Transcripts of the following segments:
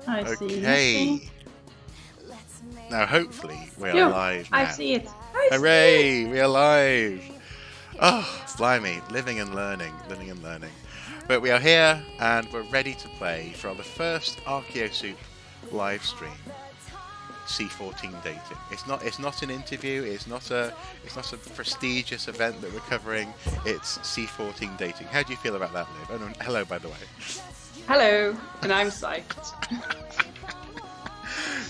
I see. Okay. Now, hopefully, we are live now. I see it. Hooray! We are live. Oh, blimey! Living and learning. But we are here, and we're ready to play for the first ArchaeoSoup live stream. C14 Dating. It's not an interview. It's not a prestigious event that we're covering. It's C14 Dating. How do you feel about that, Liv? Oh, no, hello, by the way. Hello, and I'm psyched.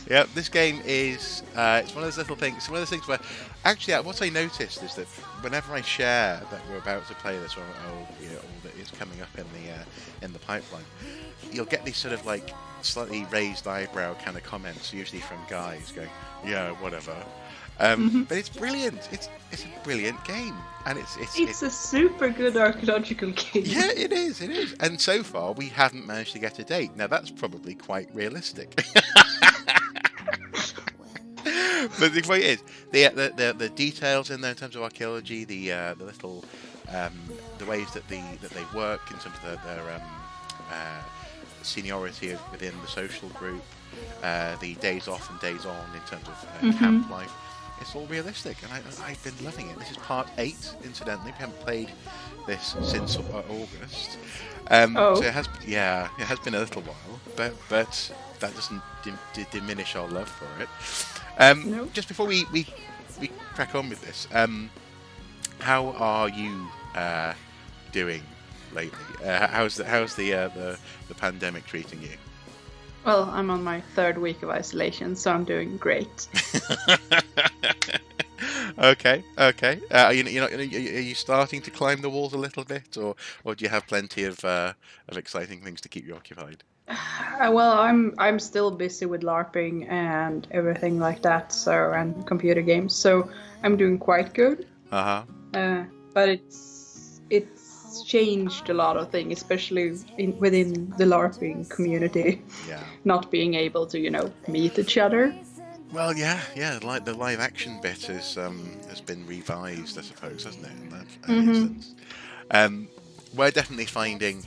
Yeah, this game is it's one of those little things. It's one of those things where, actually, what I noticed is that whenever I share that we're about to play this, or that is coming up in the pipeline, you'll get these sort of like slightly raised eyebrow kind of comments, usually from guys going, "Yeah, whatever." But it's brilliant. It's a brilliant game, and it's a super good archaeological game. Yeah, it is. And so far, we haven't managed to get a date. Now that's probably quite realistic. But the point is, the details in there in terms of archaeology, the little the ways that they work in terms of their seniority within the social group, the days off and days on in terms of camp life. It's all realistic, and I've been loving it. This is part 8, incidentally. We haven't played this since August. So it has been a little while, but that doesn't diminish our love for it. No. Just before we crack on with this, how are you doing lately? How's the pandemic treating you? Well, I'm on my 3rd week of isolation, so I'm doing great. Okay. Are you starting to climb the walls a little bit, or do you have plenty of exciting things to keep you occupied? Well, I'm still busy with LARPing and everything like that, and computer games, so I'm doing quite good. But it's changed a lot of things, especially within the LARPing community. Yeah. Not being able to, meet each other. Well, yeah. Like the live action bit has been revised, I suppose, hasn't it? In that instance, we're definitely finding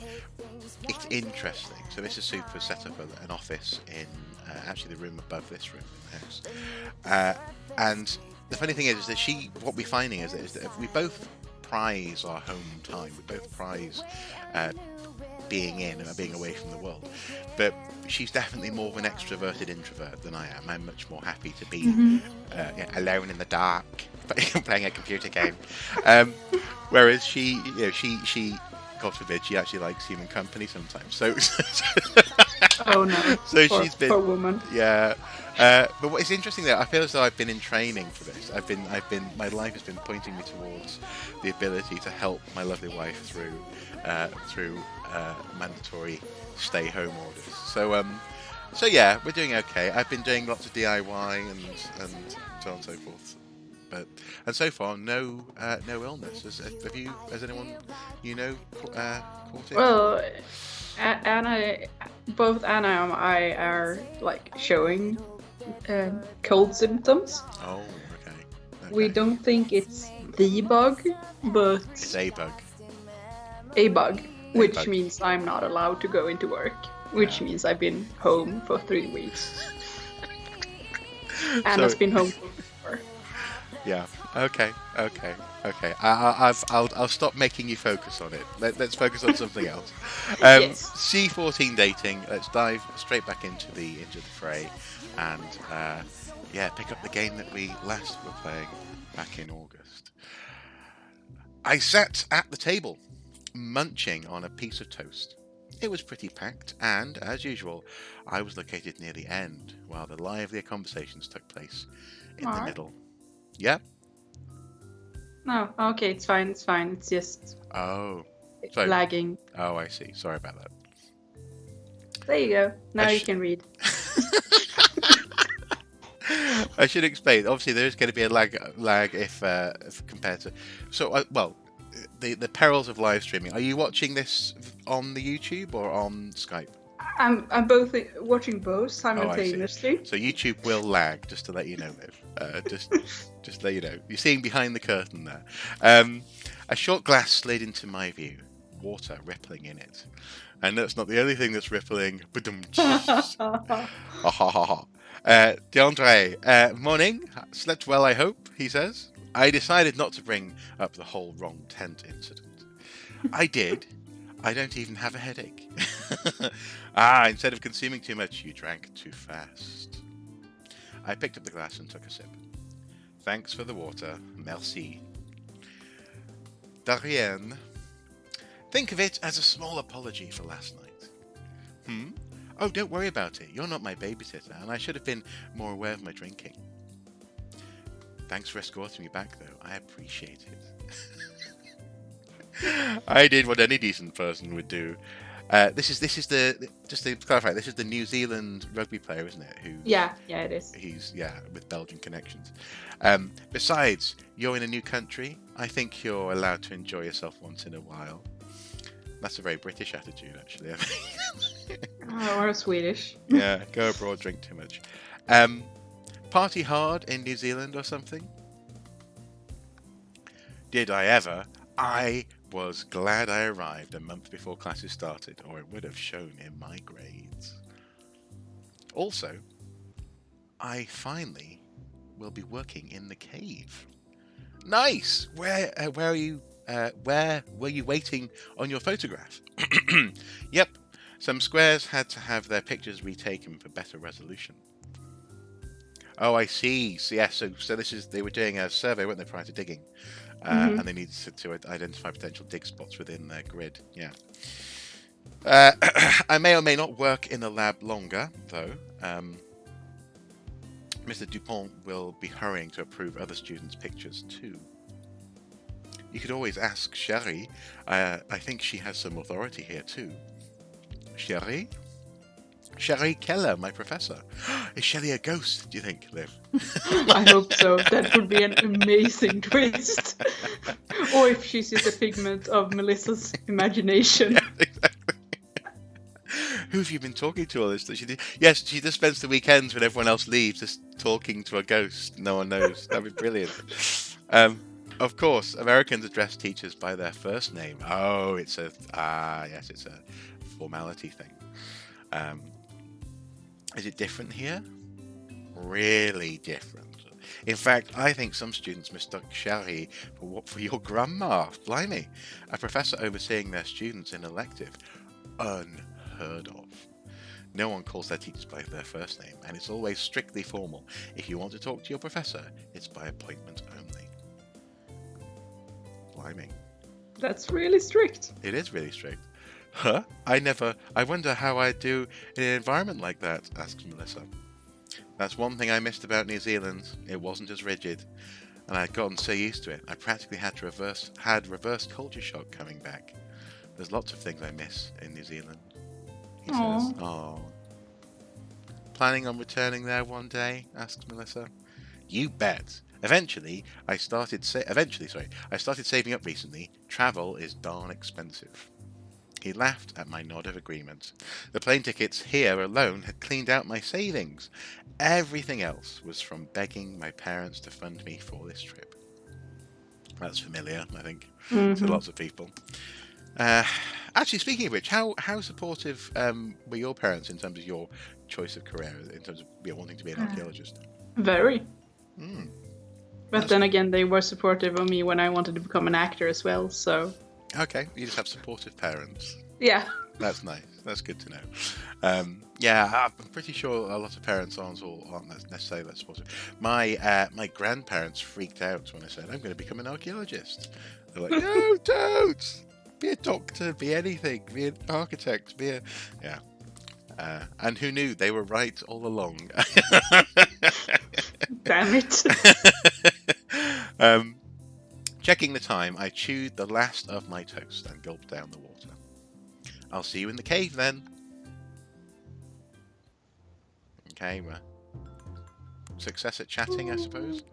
it interesting. So Mrs. Soup has set up an office in actually the room above this room in the house. And the funny thing is that what we're finding is that we both prize our home time. We both prize being in and being away from the world. But she's definitely more of an extroverted introvert than I am. I'm much more happy to be alone in the dark, playing a computer game. Whereas she, God forbid, she actually likes human company sometimes. So, oh no! So she's been, poor woman. Yeah. But what is interesting though, I feel as though I've been in training for this. My life has been pointing me towards the ability to help my lovely wife through mandatory stay-home orders. So yeah, we're doing okay. I've been doing lots of DIY and so on and so forth. And so far, no illness. Has anyone caught it? Well, both Anna and I are like showing cold symptoms. Oh, okay. We don't think it's the bug, but it's a bug. Which means I'm not allowed to go into work, which means I've been home for 3 weeks. Anna's been home for 4. Yeah. Okay. I'll stop making you focus on it. Let's focus on something else. Yes. C14 Dating. Let's dive straight back into the fray, and pick up the game that we last were playing back in August. I sat at the table, munching on a piece of toast. It was pretty packed, and as usual, I was located near the end, while the livelier conversations took place in the middle. Yeah. No, okay, it's fine. It's just it's lagging. Oh, I see. Sorry about that. There you go. Now you can read. I should explain. Obviously, there is going to be a lag if compared to. So, the perils of live streaming. Are you watching this on the YouTube or on Skype? I'm both watching both simultaneously. So YouTube will lag, just to let you know, Liv. Just to let you know. You're seeing behind the curtain there. A short glass slid into my view. water rippling in it. And that's not the only thing that's rippling. DeAndre, morning. Slept well, I hope, he says. I decided not to bring up the whole wrong tent incident. I did. I don't even have a headache. Instead of consuming too much, you drank too fast. I picked up the glass and took a sip. Thanks for the water. Merci. De rien. Think of it as a small apology for last night. Oh, don't worry about it. You're not my babysitter, and I should have been more aware of my drinking. Thanks for escorting me back, though. I appreciate it. I did what any decent person would do. This is just to clarify, this is the New Zealand rugby player, isn't it? Yeah, it is. He's with Belgian connections. Besides, you're in a new country. I think you're allowed to enjoy yourself once in a while. That's a very British attitude, actually. I think. Or Swedish. Yeah, go abroad, drink too much. Party hard in New Zealand or something? Did I ever? I was glad I arrived a month before classes started, or it would have shown in my grades. Also, I finally will be working in the cave. Nice! Where are you? Where were you waiting on your photograph? Yep, some squares had to have their pictures retaken for better resolution. Oh, I see. So, yeah, so they were doing a survey, weren't they, prior to digging? And they needed to identify potential dig spots within their grid. Yeah. I may or may not work in the lab longer, though. Mr. Dupont will be hurrying to approve other students' pictures, too. You could always ask Sherry. I think she has some authority here, too. Sherry? Sherry Keller, my professor. Is Sherry a ghost, do you think, Liv? I hope so. That would be an amazing twist. Or if she's just a figment of Melissa's imagination. Yeah, exactly. Who have you been talking to all this? Yes, she just spends the weekends when everyone else leaves, just talking to a ghost. No one knows. That'd be brilliant. Of course, Americans address teachers by their first name. Oh, it's a formality thing. Is it different here? Really different. In fact, I think some students mistook Sherry for your grandma. Blimey. A professor overseeing their students in elective. Unheard of. No one calls their teachers by their first name, and it's always strictly formal. If you want to talk to your professor, it's by appointment only. Blimey. That's really strict. It is really strict. Huh? I wonder how I'd do in an environment like that, asks Melissa. That's one thing I missed about New Zealand. It wasn't as rigid, and I'd gotten so used to it, I practically had reverse culture shock coming back. There's lots of things I miss in New Zealand, he says. Aww. Planning on returning there one day, asks Melissa. You bet. Eventually, I started saving up recently. Travel is darn expensive. He laughed at my nod of agreement. The plane tickets here alone had cleaned out my savings. Everything else was from begging my parents to fund me for this trip. That's familiar, I think, to lots of people. Actually, speaking of which, how supportive were your parents in terms of your choice of career, in terms of wanting to be an archaeologist? Very. But then again, they were supportive of me when I wanted to become an actor as well, so... Okay, you just have supportive parents. Yeah. That's nice. That's good to know. Yeah, I'm pretty sure a lot of parents aren't necessarily that supportive. My grandparents freaked out when I said, I'm going to become an archaeologist. They're like, no, don't! Be a doctor, be anything, be an architect, be a... Yeah. And who knew? They were right all along. Damn it. Checking the time, I chewed the last of my toast and gulped down the water. I'll see you in the cave then. Okay, success at chatting, I suppose.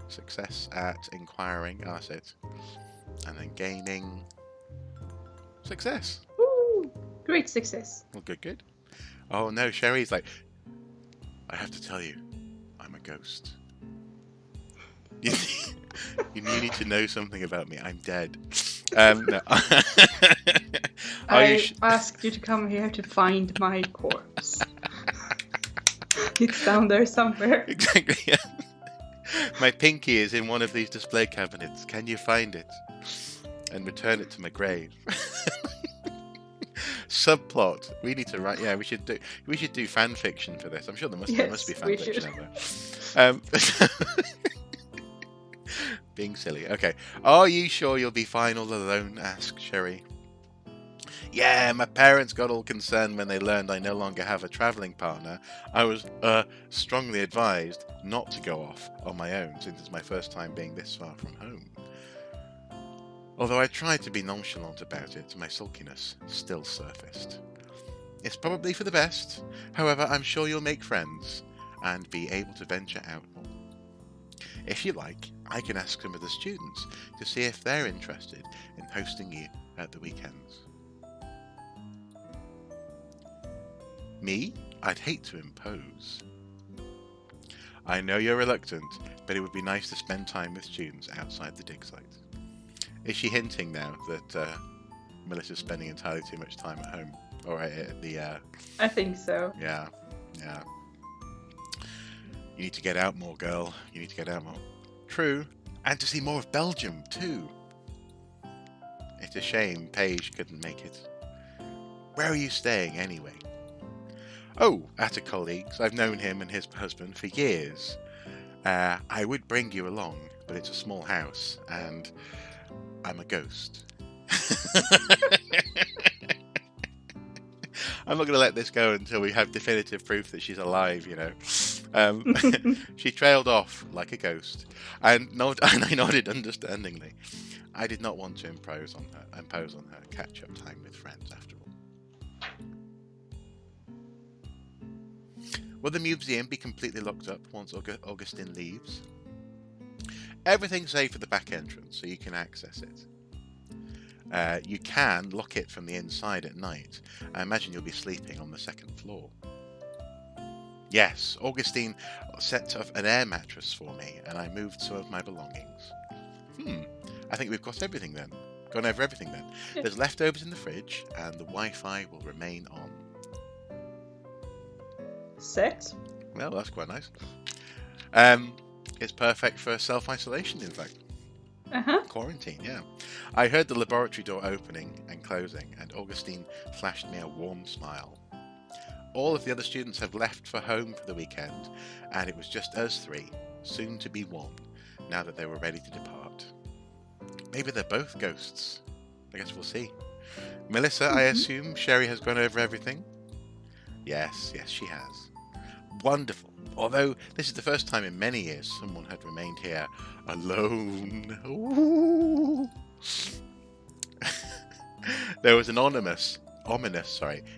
Success at inquiring, that's it. And then gaining success. Woo! Great success. Well, good. Oh no, Sherry's like, I have to tell you, I'm a ghost. You need to know something about me. I'm dead. No. I asked you to come here to find my corpse. It's down there somewhere. Exactly. Yeah. My pinky is in one of these display cabinets. Can you find it and return it to my grave? Subplot. We need to write. Yeah, we should do fan fiction for this. I'm sure there must be fan fiction out there. Being silly. Okay. Are you sure you'll be fine all alone? Asked Sherry. Yeah, my parents got all concerned when they learned I no longer have a travelling partner. I was strongly advised not to go off on my own since it's my first time being this far from home. Although I tried to be nonchalant about it, my sulkiness still surfaced. It's probably for the best. However, I'm sure you'll make friends and be able to venture out more. If you like, I can ask some of the students to see if they're interested in hosting you at the weekends. Me? I'd hate to impose. I know you're reluctant, but it would be nice to spend time with students outside the dig site. Is she hinting now that Melissa's spending entirely too much time at home? Or at the... I think so. Yeah. You need to get out more, girl. You need to get out more. True. And to see more of Belgium, too. It's a shame Paige couldn't make it. Where are you staying, anyway? Oh, at a colleague's. I've known him and his husband for years. I would bring you along, but it's a small house, and I'm a ghost. I'm not going to let this go until we have definitive proof that she's alive, you know. She trailed off like a ghost, and I nodded understandingly. I did not want to impose on her catch-up time with friends, after all. Will the museum be completely locked up once Augustine leaves? Everything's safe at the back entrance, so you can access it. You can lock it from the inside at night. I imagine you'll be sleeping on the second floor. Yes, Augustine set up an air mattress for me, and I moved some of my belongings. I think we've got everything then. Gone over everything then. There's leftovers in the fridge, and the Wi-Fi will remain on. 6? Well, that's quite nice. It's perfect for self-isolation, in fact. Quarantine, yeah. I heard the laboratory door opening and closing, and Augustine flashed me a warm smile. All of the other students have left for home for the weekend, and it was just us three, soon to be one, now that they were ready to depart. Maybe they're both ghosts. I guess we'll see. Melissa, I assume Sherry has gone over everything? Yes, she has. Wonderful. Although this is the first time in many years someone had remained here alone. Ooh. There was an ominous,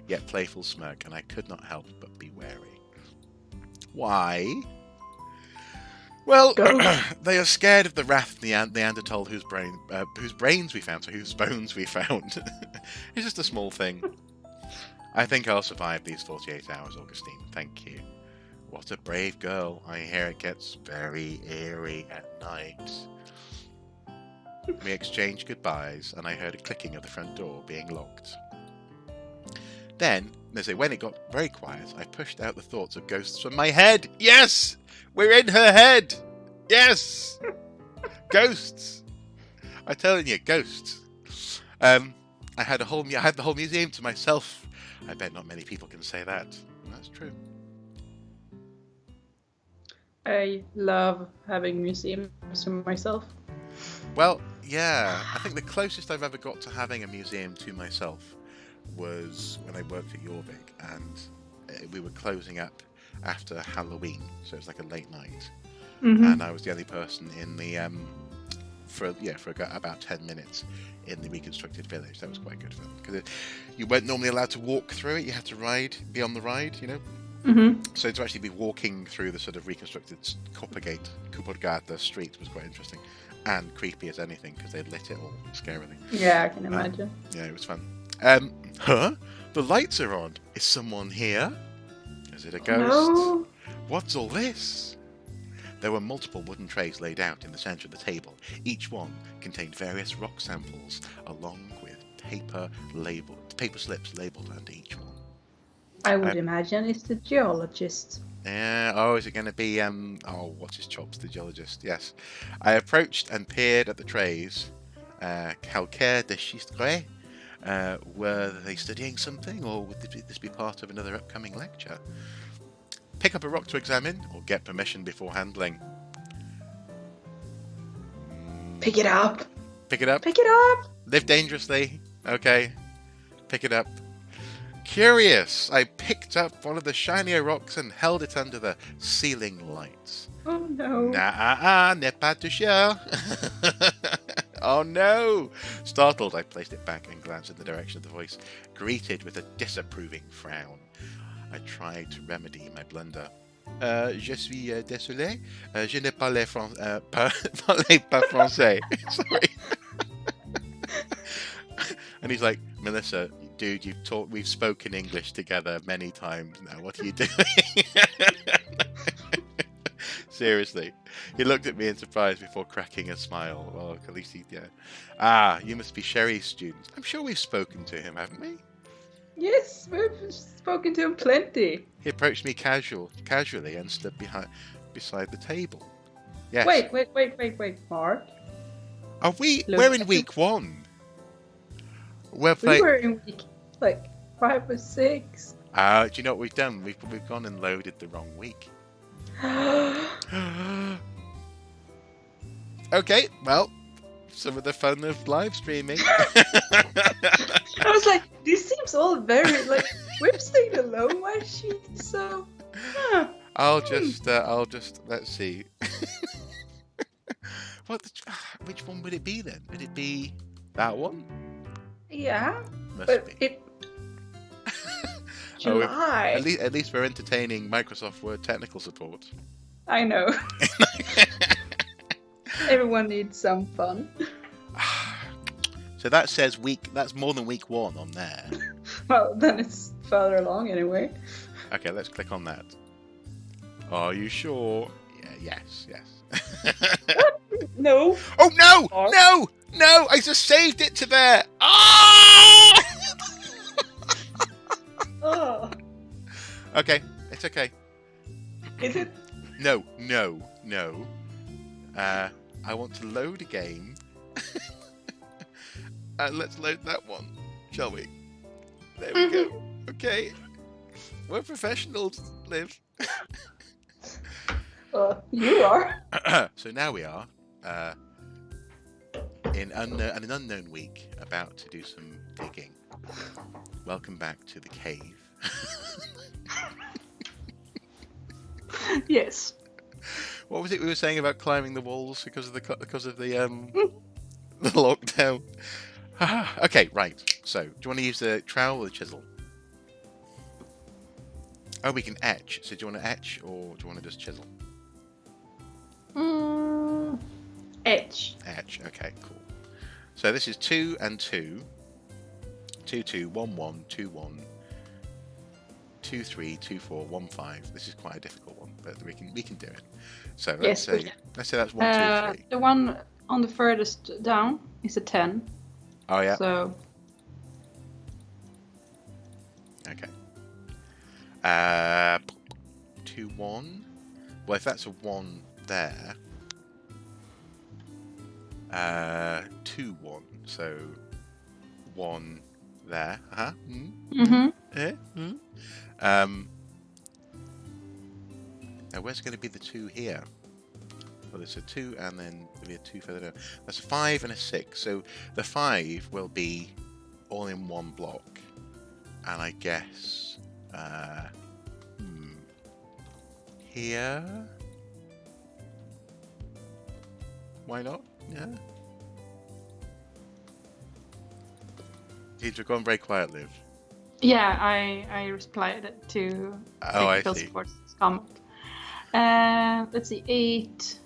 yet playful smirk, and I could not help but be wary. Why? Well, they are scared of the wrath of the Neanderthal whose bones we found. It's just a small thing. I think I'll survive these 48 hours, Augustine. Thank you. What a brave girl. I hear it gets very eerie at night. We exchanged goodbyes, and I heard a clicking of the front door being locked. Then, when it got very quiet, I pushed out the thoughts of ghosts from my head. Yes! We're in her head! Yes! Ghosts! I'm telling you, ghosts. I had the whole museum to myself. I bet not many people can say that. That's true. I love having museums to myself. Well, yeah. I think the closest I've ever got to having a museum to myself was when I worked at Jorvik, and we were closing up after Halloween, so it was like a late night. And I was the only person in the for about 10 minutes in the reconstructed village. That was quite good fun, because you weren't normally allowed to walk through it. You had to be on the ride, you know. So to actually be walking through the sort of reconstructed Kuppergata street was quite interesting, and creepy as anything, because they'd lit it all scarily. Yeah, I can imagine. Yeah, it was fun. The lights are on. Is someone here? Is it a ghost? No. What's all this? There were multiple wooden trays laid out in the centre of the table. Each one contained various rock samples, along with paper slips labelled under each one. I would imagine it's the geologist. Yeah, oh, is it going to be, what's his chops, the geologist? Yes. I approached and peered at the trays. Calcaire de Schistret. Were they studying something, or would this be part of another upcoming lecture? Pick up a rock to examine, or get permission before handling? Pick it up! Pick it up? Pick it up! Live dangerously. Okay. Pick it up. Curious, I picked up one of the shinier rocks and held it under the ceiling lights. Oh no. N'est pas touché. Oh no! Startled, I placed it back and glanced in the direction of the voice, greeted with a disapproving frown. I tried to remedy my blunder. Je suis désolé. Je ne parle pas français. Sorry. And he's like, Melissa, dude, we've spoken English together many times now. What are you doing? Seriously. He looked at me in surprise before cracking a smile. Well, at least you must be Sherry's student. I'm sure we've spoken to him, haven't we? Yes, we've spoken to him plenty. He approached me casually and stood beside the table. Yes. Wait, Mark. We're in week 1. We were in week 5 or 6. Do you know what we've done? We've gone and loaded the wrong week. Okay, well, some of the fun of live streaming. I was like, this seems all very we've stayed alone. Why is she so? I'll just let's see. Which one would it be then? Would it be that one? Yeah, Must be. July. At least we're entertaining Microsoft Word technical support. I know. Everyone needs some fun. So that says that's more than week 1 on there. Well, then it's further along anyway. Okay, let's click on that. Are you sure? Yeah, yes. What? No. Oh no! No! I just saved it to there. Ah! Oh. Okay, it's okay. Is it? No. I want to load a game. And let's load that one, shall we? There we go. Okay. We're professionals, Liv. You are. So now we are in an unknown week, about to do some digging. Welcome back to the cave. Yes. What was it we were saying about climbing the walls because of the the lockdown? Okay, right. So, do you want to use the trowel or the chisel? Oh, we can etch. So, do you want to etch or do you want to just chisel? Etch. Etch. Okay, cool. So this is 2 and 2. 2, 2, 1, 1, 2, 1. 2, 3, 2, 4, 1, 5. This is quite a difficult one, but we can do it. So let's say that's 1, 2, 3. The one on the furthest down is a 10. Oh yeah. So. Okay. 2, 1. Well, if that's a 1 there. 2, 1. So 1 there. Now where's going to be the 2 here? Well, there's a 2 and then there'll be a 2 further down. That's a 5 and a 6. So the 5 will be all in one block. And I guess here. Why not? Yeah. You've gone very quiet, Liv. Yeah, I replied to I see. comment. Let's see, 8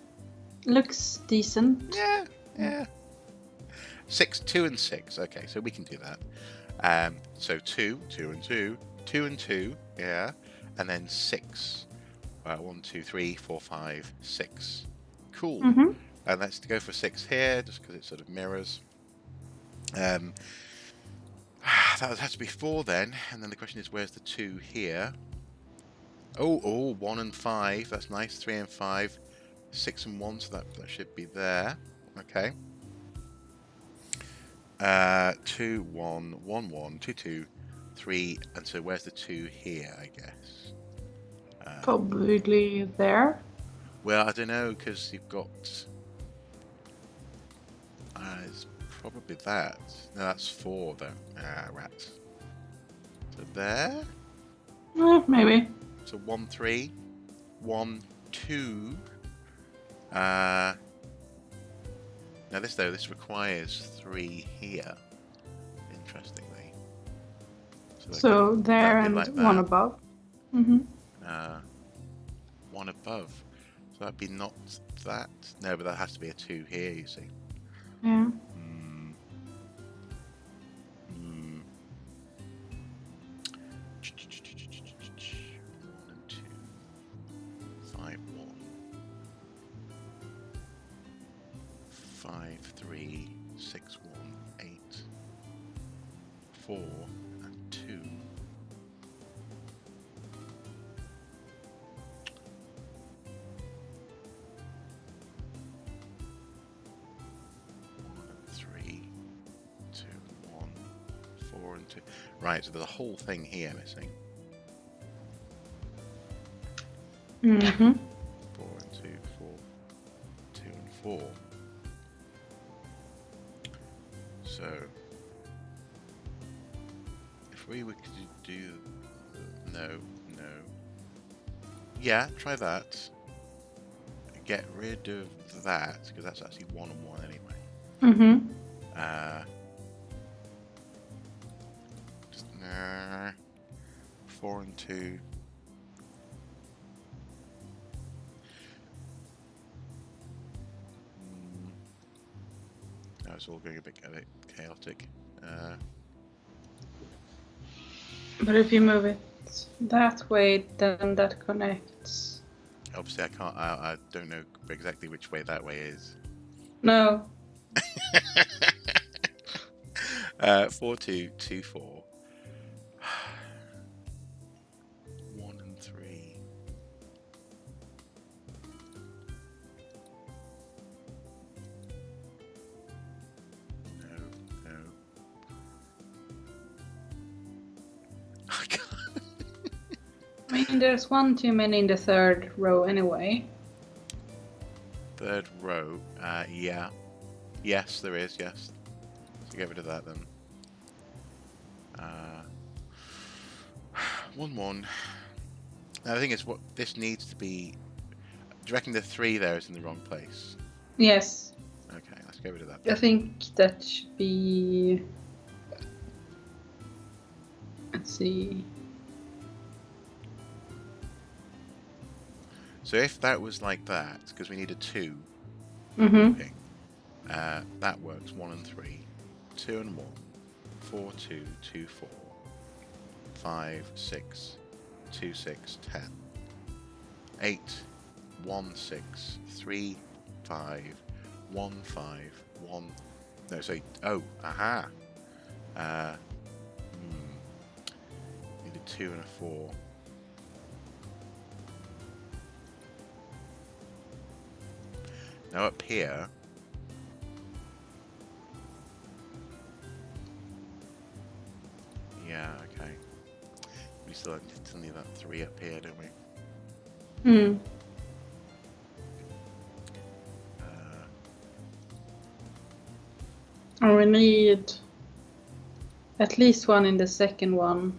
looks decent. Yeah. 6, 2 and 6. Okay, so we can do that. So 2, 2 and 2, 2 and 2, yeah, and then 6. 1, 2, 3, 4, 5, 6. Cool. Mm-hmm. And let's go for 6 here, just because it sort of mirrors. That would have to be 4 then, and then the question is, where's the 2 here? Oh, 1 and 5. That's nice. 3 and 5. 6 and 1, so that should be there. Okay. 2, 1, 1, 1, 2, 2, 3, and so where's the 2 here, I guess? Probably there. Well, I don't know, because you've got... it's probably that. No, that's 4, though. Rats. So there? Maybe. So 1, 3. 1, 2. Now this requires 3 here, interestingly. So there and like 1 above. Mm-hmm. 1 above. So that'd be not that. No, but that has to be a 2 here, you see. Yeah. 1 and 2. 5, 1. 5, 3, 6, 1, 8. 4 and 2. Right, so there's a whole thing here missing. Mm-hmm. 4 and 2, 4, 2 and 4. So, if we were to do... No. Yeah, try that. Get rid of that, because that's actually 1 and 1 anyway. Mm-hmm. 4 and 2. Now it's all going a bit chaotic. But if you move it that way, then that connects. Obviously, I don't know exactly which way that way is. No. 4, 2, 2, 4. 1 and 3. No. I can't. I mean, there's 1 too many in the 3rd row anyway. 3rd row, yeah. Yes, there is, yes. So get rid of that then. 1, 1. Now the thing is, what this needs to be... Do you reckon the 3 there is in the wrong place? Yes. Okay, let's get rid of that. I think that should be... Let's see... So if that was like that, because we need a 2, Mm-hmm. that works. 1 and 3, 2 and 1, 4, 2, 2, 4, 5, 6, 2, 6, 10, 8, 1, 6, 3, 5, 1, 5, 1. No, sorry. Oh, aha. Need a 2 and a 4. Now up here, yeah, okay. We still need that 3 up here, don't we? Hmm. And we need at least 1 in the 2nd one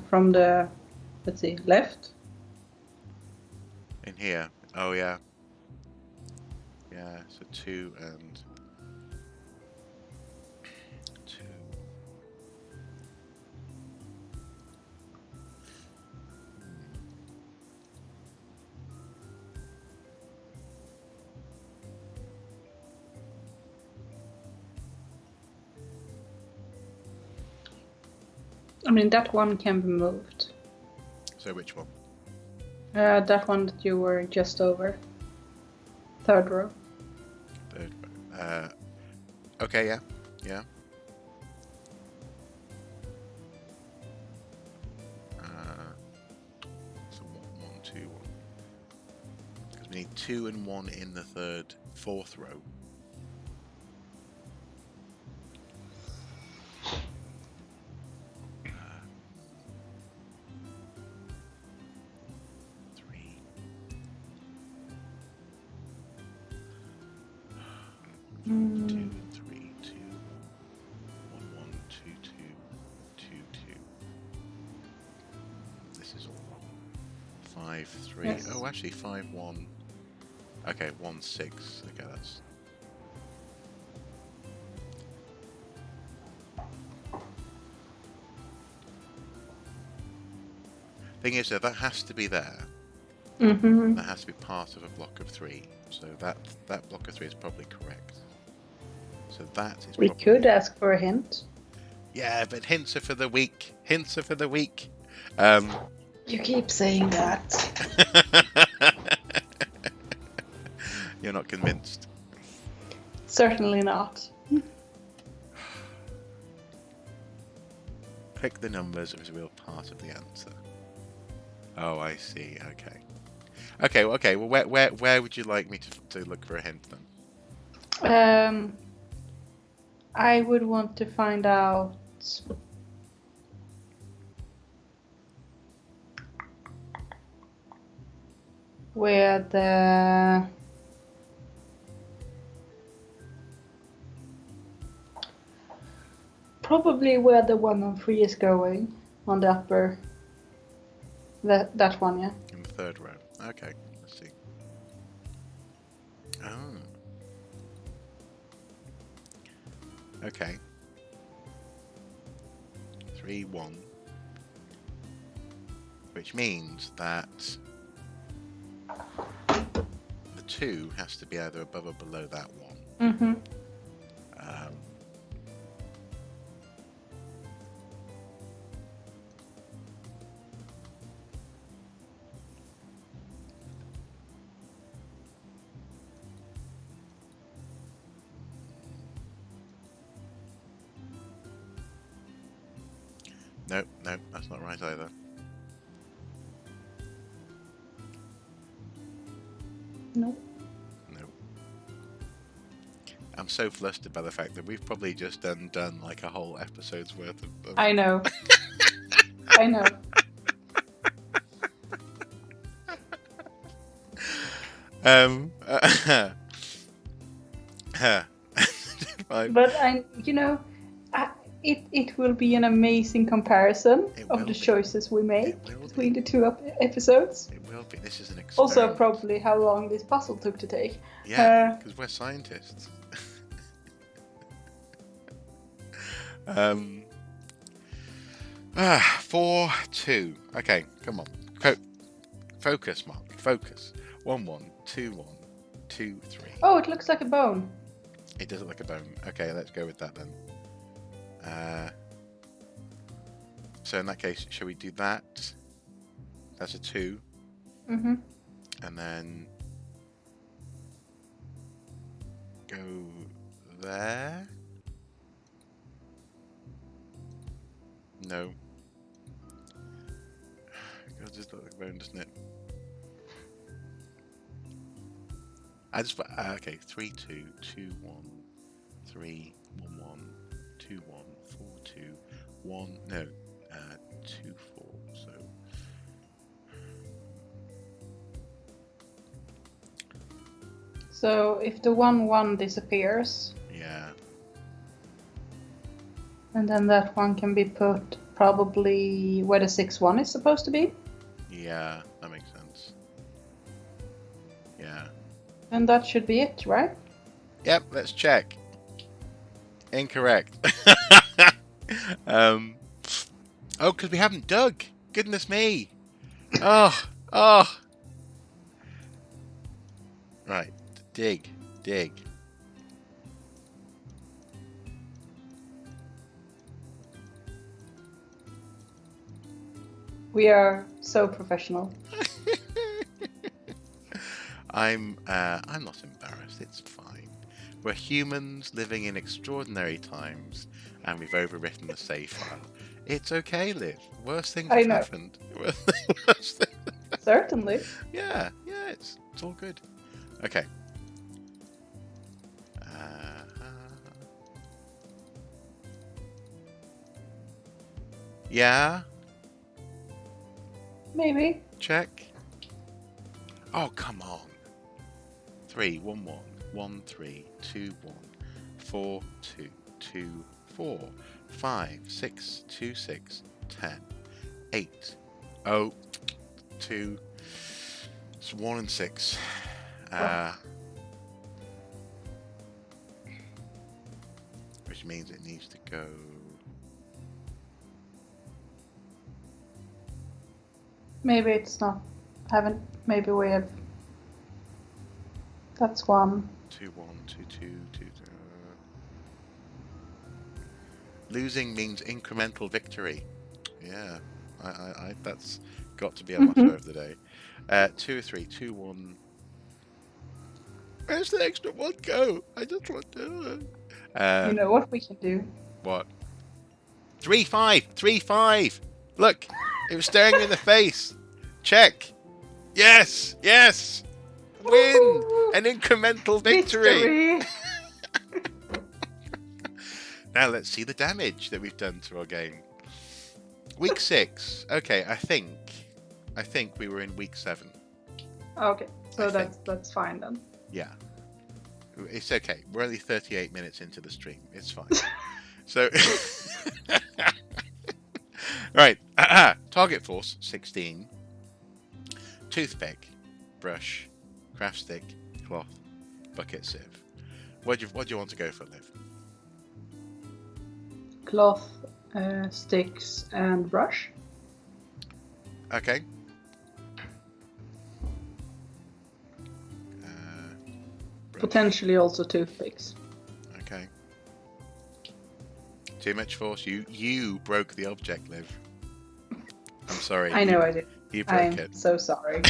from the, let's see, left. In here. Oh, yeah. Yeah, so 2 and 2. I mean, that one can be moved. So which one? That one that you were just over. Third row. Third row. Okay, yeah. Yeah. So 1, 2, 1. Because we need 2 and 1 in the fourth row. Yes. Oh, actually, 5, 1. Okay, 1, 6. Okay, that's. Thing is, though, that has to be there. That has to be part of a block of 3. So that block of 3 is probably correct. So that is. We could ask for a hint. Yeah, but hints are for the weak. Hints are for the weak. You keep saying that. You're not convinced. Certainly not. Pick the numbers as a real part of the answer. Oh, I see. Okay. Okay. Well, where would you like me to look for a hint then? I would want to find out where the probably where the 1 and 3 is going on the upper. That one, yeah. In the third row. Okay, let's see. Oh. Okay. 3, 1. Which means that the 2 has to be either above or below that 1. Nope, that's not right either. Nope. I'm so flustered by the fact that we've probably just done like a whole episode's worth of... I know. I know. But it will be an amazing comparison of the choices we make between the 2 episodes. It will be. This is an experiment. Also, probably how long this puzzle took to take. Yeah, because we're scientists. 4, 2. Okay, come on. Focus, Mark. Focus. 1, 1, 2, 1, 2, 3. Oh, it looks like a bone. It does look like a bone. Okay, let's go with that then. So in that case, shall we do that? That's a 2. And then go there. No. It just looks like a bone, doesn't it? Okay, 3, 2, 2, 1, 3, 1, 1, 2, 1, 4, 2, 1, no, 2, 4, so. So if the 1, 1 disappears. Yeah. And then that one can be put probably where the 6, 1 is supposed to be. Yeah, that makes sense. Yeah. And that should be it, right? Yep, let's check. Incorrect. Oh, because we haven't dug. Goodness me. Oh. Right. Dig. We are so professional. I'm not embarrassed. It's fine. We're humans living in extraordinary times, and we've overwritten the save file. It's okay, Liv. Worse things have happened. Certainly. Yeah, it's all good. Okay. Yeah. Maybe. Check. Oh, come on. 3, 1, 1, 1, 3, 2, 1, 4, 2, 2, 4, 5, 6, 2, 6, 10, 8, 0, 2, it's 1 and 6. Which means it needs to go. Maybe it's not. Maybe we have. That's 1. 2, 1, 2, 2, 2, 2. Losing means incremental victory. Yeah, I that's got to be a motto of the day. 2 or 3, 2, 1. Where's the extra 1 go? I just want to. You know what we can do? What? 3, 5, 3, 5. Look, it was staring me in the face. Check. Yes. Win! An incremental victory! Now let's see the damage that we've done to our game. Week 6. Okay, I think we were in week 7. Okay, so that's fine then. Yeah. It's okay. We're only 38 minutes into the stream. It's fine. So right. Target force 16. Toothpick, brush, craft stick, cloth, bucket, sieve. What do you want to go for, Liv? Cloth, sticks, and brush. Okay. Potentially also toothpicks. Okay. Too much force. You broke the object, Liv. I'm sorry. I know I did. You broke it. I'm so sorry.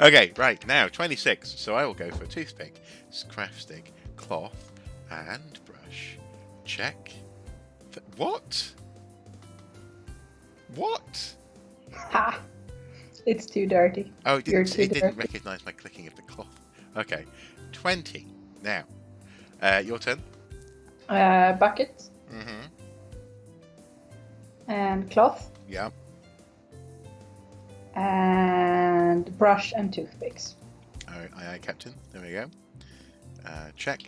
Okay, right, now 26. So I will go for toothpick, craft stick, cloth, and brush. Check. What? Ha! It's too dirty. Oh, it didn't recognise my clicking of the cloth. Okay, 20. Now, your turn. Bucket. Mm-hmm. And cloth. Yeah. And brush and toothpicks. Aye, Captain. There we go. Check.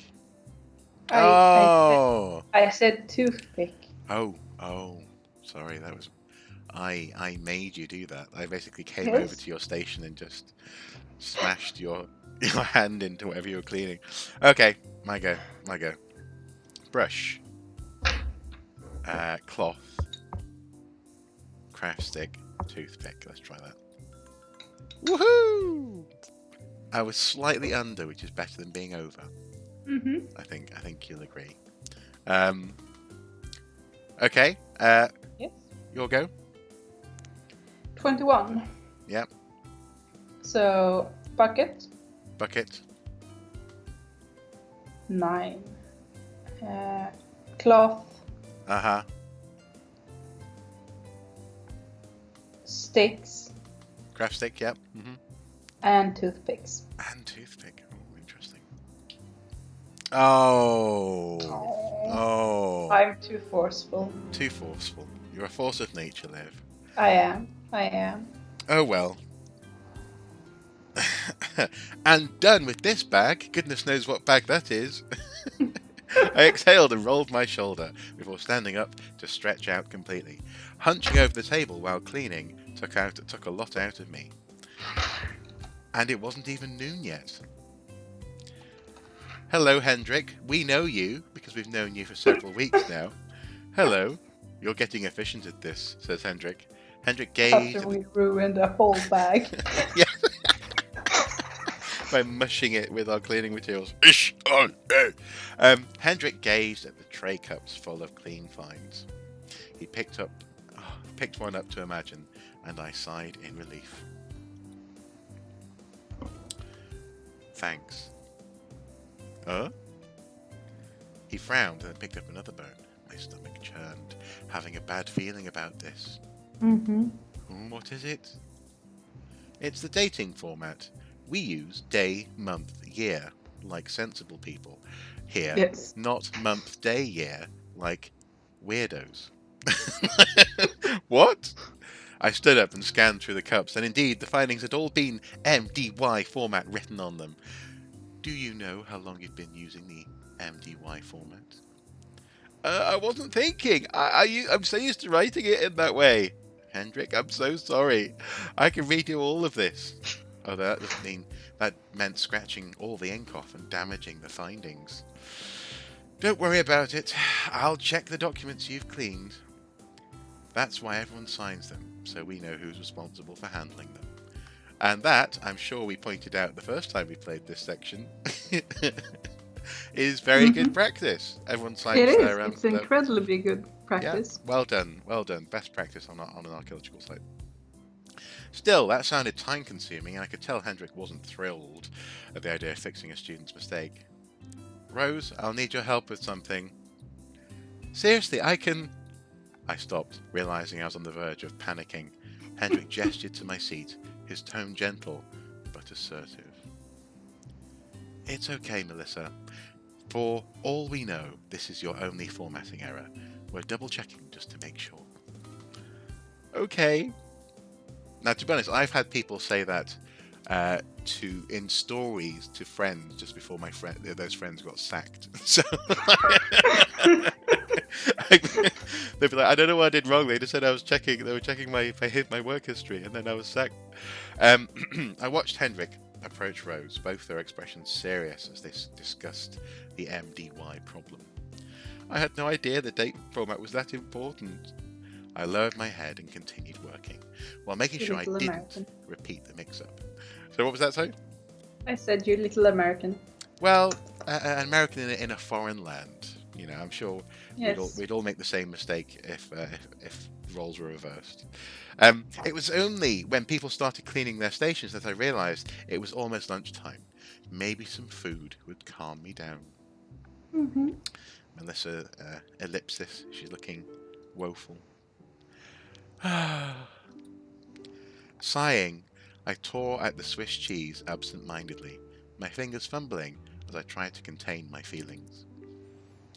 I said toothpick. Oh. Sorry, that was. I made you do that. I basically came over to your station and just smashed your hand into whatever you were cleaning. Okay, my go. Brush. Cloth. Craft stick. Toothpick. Let's try that. Woohoo! I was slightly under, which is better than being over. Mm-hmm. I think you'll agree. Okay. Yes. Your go. 21. Yep. So bucket. 9. Cloth. Sticks. Craft stick. Yep. Mm-hmm. And toothpicks. Oh, interesting. Oh. I'm too forceful. You're a force of nature, Liv. I am. Oh well. And done with this bag. Goodness knows what bag that is. I exhaled and rolled my shoulder before standing up to stretch out completely. Hunching over the table while cleaning took a lot out of me. And it wasn't even noon yet. Hello, Hendrik. We know you, because we've known you for several weeks now. Hello. You're getting efficient at this, says Hendrik. Hendrik gazed... After we ruined a whole bag. Yeah. By mushing it with our cleaning materials. Hendrik gazed at the tray cups full of clean finds. He picked one up to imagine, and I sighed in relief. Thanks. He frowned and picked up another bone. My stomach churned, having a bad feeling about this. What is it? It's the dating format. We use day, month, year, like sensible people. Here, Yes. not month, day, year, like weirdos. What? I stood up and scanned through the cups, and indeed the findings had all been MDY format written on them. Do you know how long you've been using the MDY format? I wasn't thinking. I'm so used to writing it in that way. Hendrik, I'm so sorry. I can read you all of this. Oh, that doesn't mean... That meant scratching all the ink off and damaging the findings. Don't worry about it. I'll check the documents you've cleaned. That's why everyone signs them, so we know who's responsible for handling them. And that, I'm sure we pointed out the first time we played this section, is very good practice. Everyone signs it is. their... It's incredibly good practice. Yeah, well done, well done. Best practice on an archaeological site. Still, that sounded time-consuming, and I could tell Hendrik wasn't thrilled at the idea of fixing a student's mistake. Rose, I'll need your help with something. Seriously, I can... I stopped, realizing I was on the verge of panicking. Hendrik gestured to my seat, his tone gentle, but assertive. It's okay, Melissa. For all we know, this is your only formatting error. We're double-checking just to make sure. Okay. Now, to be honest, I've had people say that in stories to friends just before those friends got sacked. So they'd be like, I don't know what I did wrong. They just said I was checking. They were checking my work history, and then I was sacked. I watched Hendrik approach Rose, both their expressions serious as they discussed the MDY problem. I had no idea the date format was that important. I lowered my head and continued working, while making sure I didn't repeat the mix-up. So what was that, sorry? I said, you little American. Well, an American in a foreign land. You know, I'm sure yes. we'd all make the same mistake if roles were reversed. It was only when people started cleaning their stations that I realised it was almost lunchtime. Maybe some food would calm me down. Melissa ellipsis. She's looking woeful. Sighing, I tore at the Swiss cheese absent-mindedly, my fingers fumbling as I tried to contain my feelings.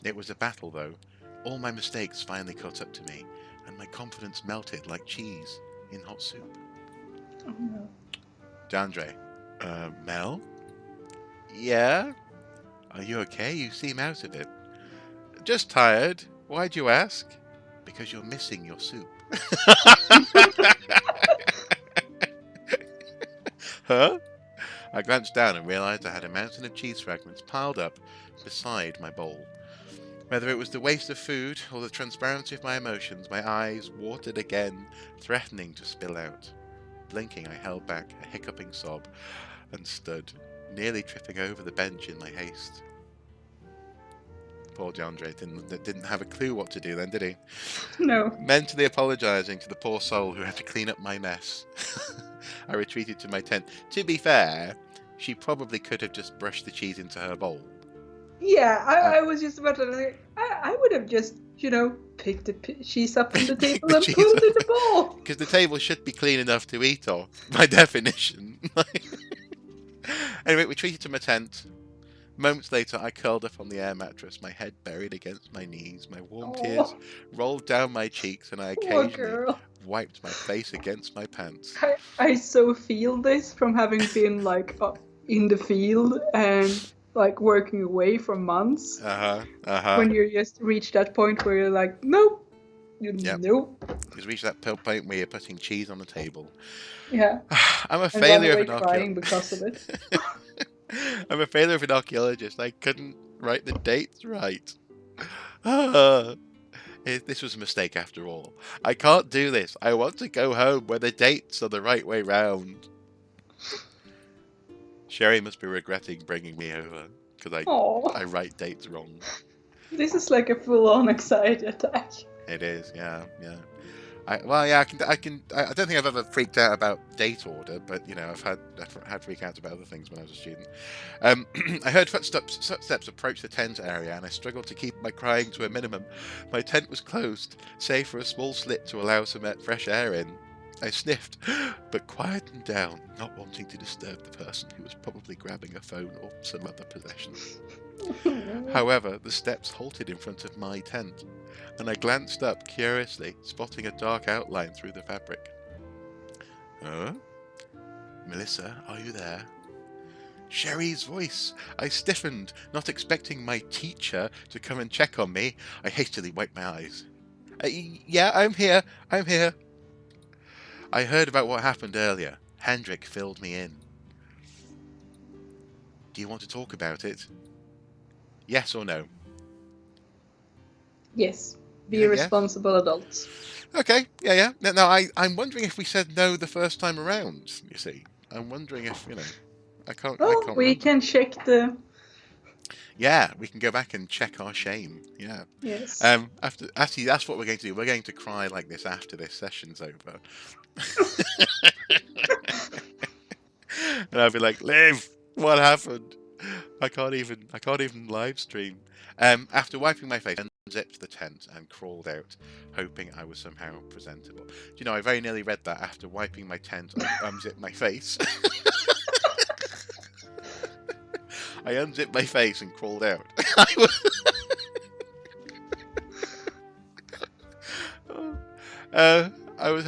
It was a battle, though. All my mistakes finally caught up to me, and my confidence melted like cheese in hot soup. Oh no. Dandre, Mel? Yeah? Are you okay? You seem out of it. Just tired. Why'd you ask? Because you're missing your soup. Huh? I glanced down and realized I had a mountain of cheese fragments piled up beside my bowl. Whether it was the waste of food or the transparency of my emotions, my eyes watered again, threatening to spill out. Blinking, I held back a hiccuping sob and stood, nearly tripping over the bench in my haste. Poor DeAndre didn't have a clue what to do then, did he? No. Mentally apologising to the poor soul who had to clean up my mess. I retreated to my tent. To be fair, she probably could have just brushed the cheese into her bowl. Yeah, I was just about to say, I would have just, picked the cheese up from the table and put it in the bowl. Because the table should be clean enough to eat off, by definition. Anyway, we retreated to my tent. Moments later, I curled up on the air mattress, my head buried against my knees, my warm tears rolled down my cheeks, and I occasionally wiped my face against my pants. I so feel this from having been in the field and working away for months. When you just reach that point where you're like, nope. Nope. You reach that point where you're putting cheese on the table. Yeah. I'm a failure of an crying because of it. I'm a failure of an archaeologist. I couldn't write the dates right. This was a mistake after all. I can't do this. I want to go home where the dates are the right way round. Sherry must be regretting bringing me over because I write dates wrong. This is like a full-on anxiety attack. It is, yeah. I don't think I've ever freaked out about date order, but I've had freak outs about other things when I was a student. I heard footsteps approach the tent area, and I struggled to keep my crying to a minimum. My tent was closed, save for a small slit to allow some fresh air in. I sniffed, but quietened down, not wanting to disturb the person who was probably grabbing a phone or some other possession. However, the steps halted in front of my tent, and I glanced up curiously, spotting a dark outline through the fabric. Melissa, are you there? Sherry's voice. I stiffened, not expecting my teacher to come and check on me. I hastily wiped my eyes. Yeah, I'm here. I heard about what happened earlier. Hendrik filled me in. Do you want to talk about it? Yes or no? Yes. Be responsible adults. Okay, yeah. No, I'm wondering if we said no the first time around, you see. I'm wondering if, I can't we can check the... Yeah, we can go back and check our shame. Yeah. Yes. Actually, that's what we're going to do. We're going to cry like this after this session's over. And I'll be like, Liv, what happened? I can't even live stream. After wiping my face, I unzipped the tent and crawled out, hoping I was somehow presentable. Do you know, I very nearly read that after wiping my tent, I unzipped my face. I unzipped my face and crawled out. I was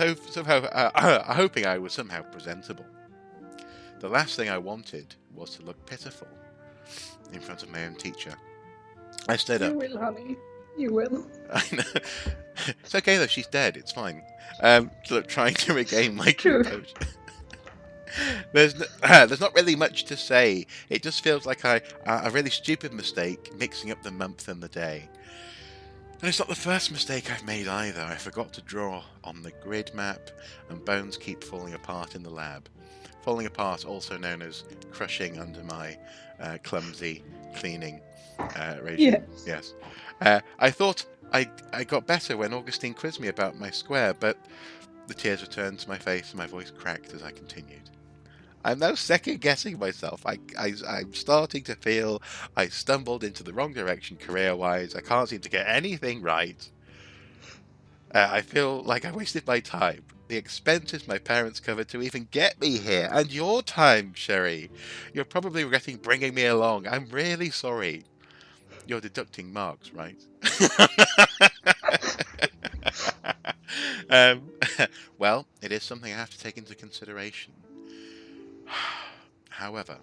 hoping I was somehow presentable. The last thing I wanted was to look pitiful in front of my own teacher. I stood up. You will, honey. You will. I know. It's okay though, she's dead. It's fine. Trying to regain my composure. There's not really much to say. It just feels like a really stupid mistake, mixing up the month and the day. And it's not the first mistake I've made either. I forgot to draw on the grid map, and bones keep falling apart in the lab. Falling apart, also known as crushing under my clumsy cleaning regime. Yes. I thought I got better when Augustine quizzed me about my square, but the tears returned to my face and my voice cracked as I continued. I'm now second-guessing myself. I'm starting to feel I stumbled into the wrong direction career-wise. I can't seem to get anything right. I feel like I wasted my time. The expenses my parents covered to even get me here. And your time, Sherry. You're probably regretting bringing me along. I'm really sorry. You're deducting marks, right? Well, it is something I have to take into consideration. However,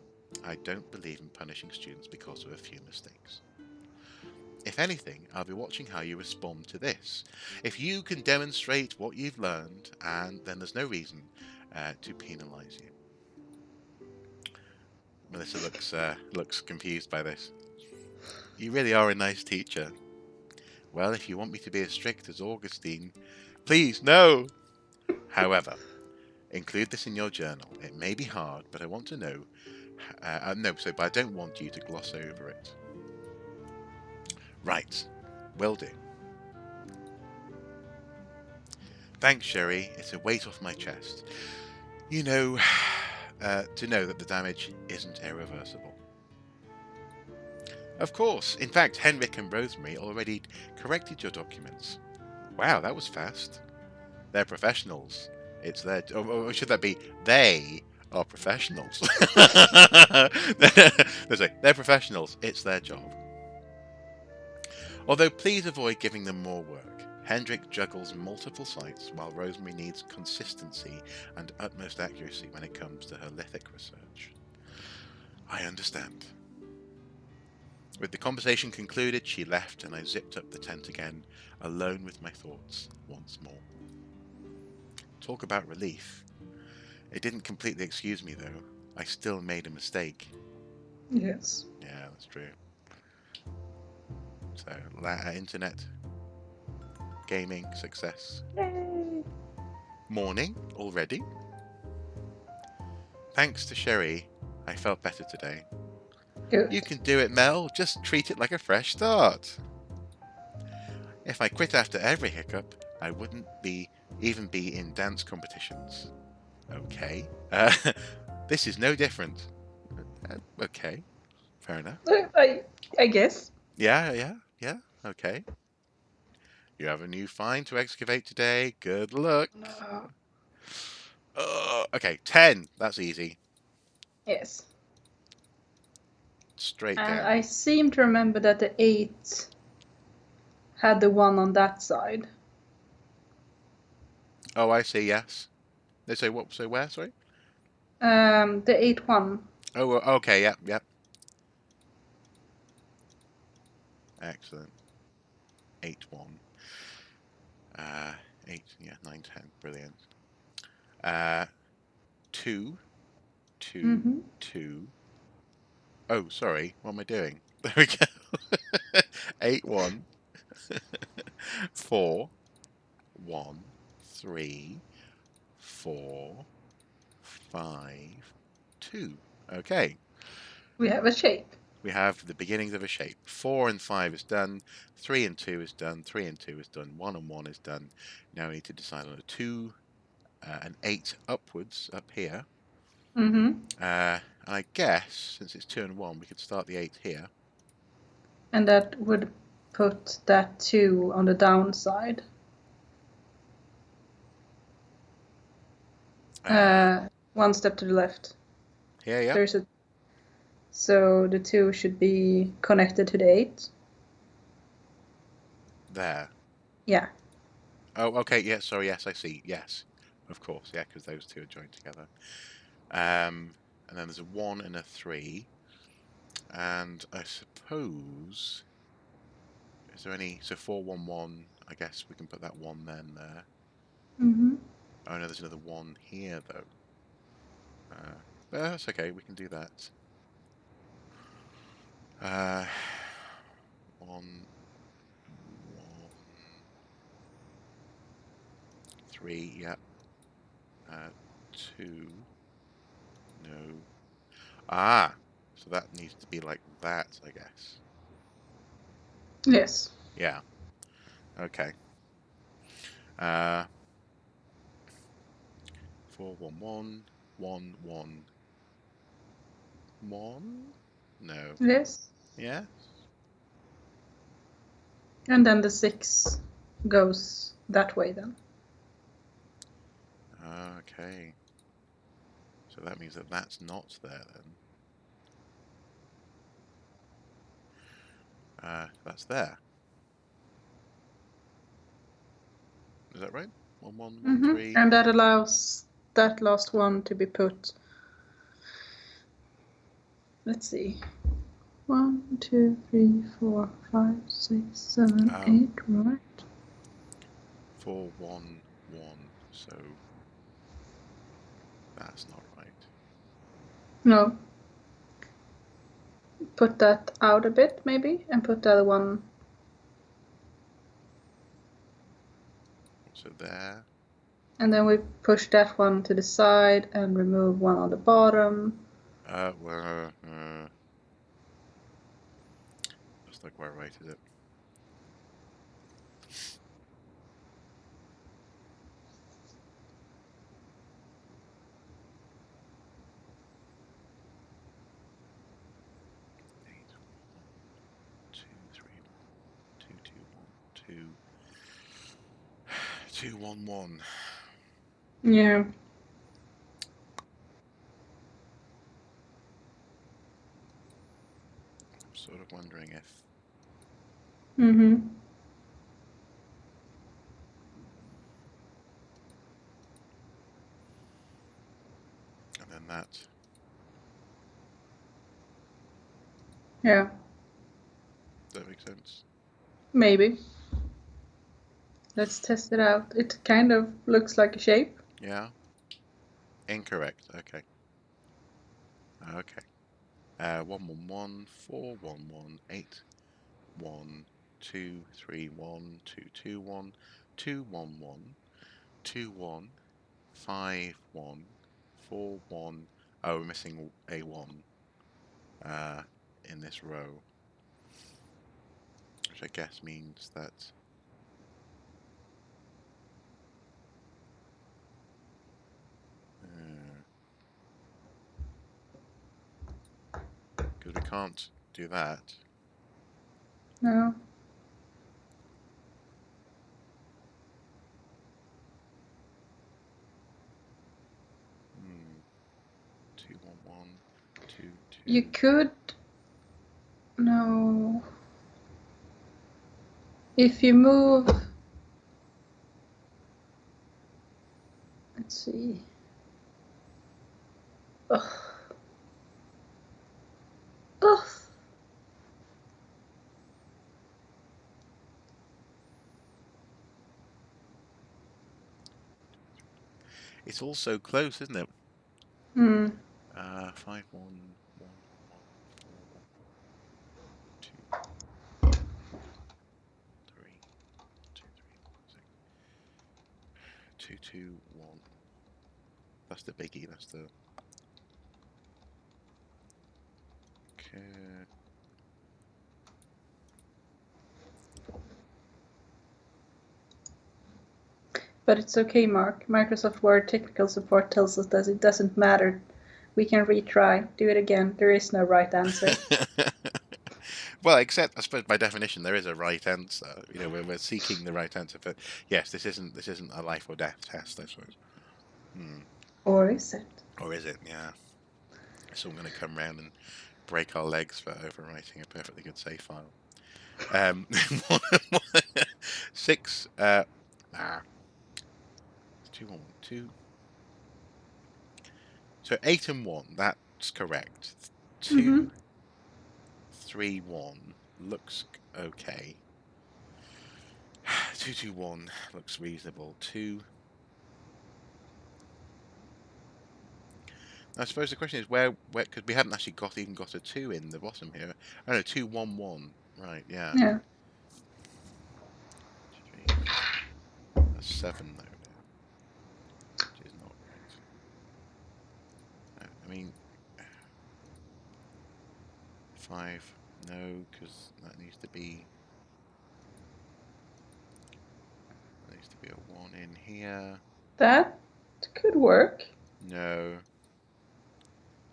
I don't believe in punishing students because of a few mistakes. If anything, I'll be watching how you respond to this. If you can demonstrate what you've learned, and then there's no reason to penalise you. Melissa looks confused by this. You really are a nice teacher. Well, if you want me to be as strict as Augustine, please, no! However, include this in your journal. It may be hard, but I want to know... but I don't want you to gloss over it. Right. Will do. Thanks, Sherry. It's a weight off my chest. To know that the damage isn't irreversible. Of course. In fact, Henrik and Rosemary already corrected your documents. Wow, that was fast. They're professionals. It's their... Or should that be, they are professionals. They're professionals. It's their job. Although please avoid giving them more work. Hendrik juggles multiple sites while Rosemary needs consistency and utmost accuracy when it comes to her lithic research. I understand. With the conversation concluded, she left and I zipped up the tent again, alone with my thoughts once more. Talk about relief. It didn't completely excuse me though. I still made a mistake. Yes. Yeah, that's true. So, internet gaming success. Yay. Morning already. Thanks to Sherry, I felt better today. Good. You can do it, Mel. Just treat it like a fresh start. If I quit after every hiccup, I wouldn't be even be in dance competitions. Okay. This is no different. Okay. Fair enough. I guess. Yeah. Okay. You have a new find to excavate today. Good luck. No. Okay, 10. That's easy. Yes. Straight And down. I seem to remember that the 8 had the one on that side. Oh, I see, yes. They say what? So where, sorry? The 8-1. Oh, okay, yep. Excellent. 8-1. 8, yeah, 9, 10. Brilliant. 2, 2, 2. Oh, sorry. What am I doing? There we go. 8, 1. 4, 1, 3, 4, 5, 2. Okay. We have a shape. We have the beginnings of a shape. 4 and 5 is done. 3 and 2 is done. 3 and 2 is done. 1 and 1 is done. Now we need to decide on a 2 and 8 upwards up here. And I guess, since it's 2 and 1, we could start the 8 here. And that would put that 2 on the downside. One step to the left. Here, yeah. So the 2 should be connected to the 8. There. Yeah. Oh, okay. Yeah, sorry. Yes, I see. Yes, of course. Yeah, because those two are joined together. And then there's a 1 and a 3. And I suppose... Is there any... So 4, 1, 1. I guess we can put that 1 then there. Oh, no, there's another 1 here, though. That's okay. We can do that. 1, 1, 3, yeah. 2, no. Ah, so that needs to be like that, I guess. Yes. Yeah. Okay. 4, 1, 1, 1, 1, 1. No. Yes. Yeah. And then the 6 goes that way then. Okay. So that means that that's not there then. That's there. Is that right? 1, 1, 1, 3. And that allows that last one to be put. Let's see. 1, 2, 3, 4, 5, 6, 7, 8, right? 4, 1, 1. So that's not right. No. Put that out a bit, maybe, and put the other one. So there. And then we push that one to the side and remove one on the bottom. Well, that's not quite right, is it? Two, two, one, 2, 1, 1. Yeah. I'm sort of wondering if... And then that. Yeah. Does that make sense? Maybe. Let's test it out. It kind of looks like a shape. Yeah. Incorrect. Okay. Okay. 1, 1, 1, 4, 1, 1, 8, 1, 2, 3, 1, 2, 2, 1, 2, 1, 1, 2, 1, 5, 1, 4, 1. Oh, we're missing a 1 in this row, which I guess means that because we can't do that. No. Hmm. 2, 1, 1, 2, 2. You could. No. If you move. Let's see. Ugh. Ugh. It's all so close, isn't it? 5, 1, 1, 1, 4, 2, 3, 2, 3, 6, 2, 2, 1. That's the biggie. That's the. Okay. But it's okay, Mark. Microsoft Word technical support tells us that it doesn't matter. We can retry. Do it again. There is no right answer. Well, except I suppose by definition there is a right answer. You know, we're seeking the right answer. But yes, this isn't a life or death test, I suppose. Or is it? Or is it? Yeah. So I'm going to come round and break our legs for overwriting a perfectly good save file. 6. 2, 1, 1, 2. So 8 and 1. That's correct. 2, 3, 1 looks okay. 2, 2, 1 looks reasonable. 2. I suppose the question is where because we hadn't actually even got a 2 in the bottom here. Oh no, 2, 1, 1. Right, yeah. Yeah. 3, 4. That's 7 though now, which is not right. I mean, 5. No, because that needs to be a 1 in here. That could work. No,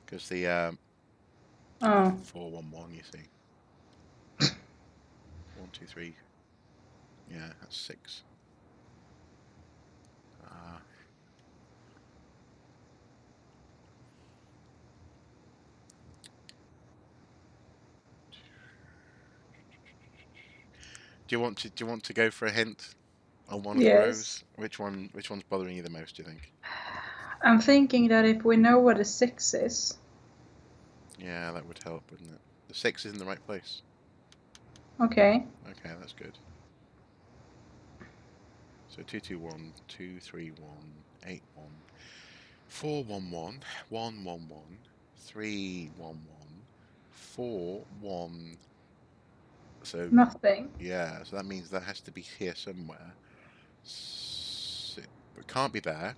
because the 4, 1, 1. You see, 1, 2, 3. Yeah, that's 6. Do you want to go for a hint on one of the rows? Which one's bothering you the most, do you think? I'm thinking that if we know what a 6 is. Yeah, that would help, wouldn't it? The 6 is in the right place. Okay. Okay, that's good. So 2, 2, 1, 2, 3, 1, 8, 1, 4, 1, 1, 1, 1, 1, 3, 1, 1, 4, 1. So Nothing. yeah, so that means that has to be here somewhere. It can't be there.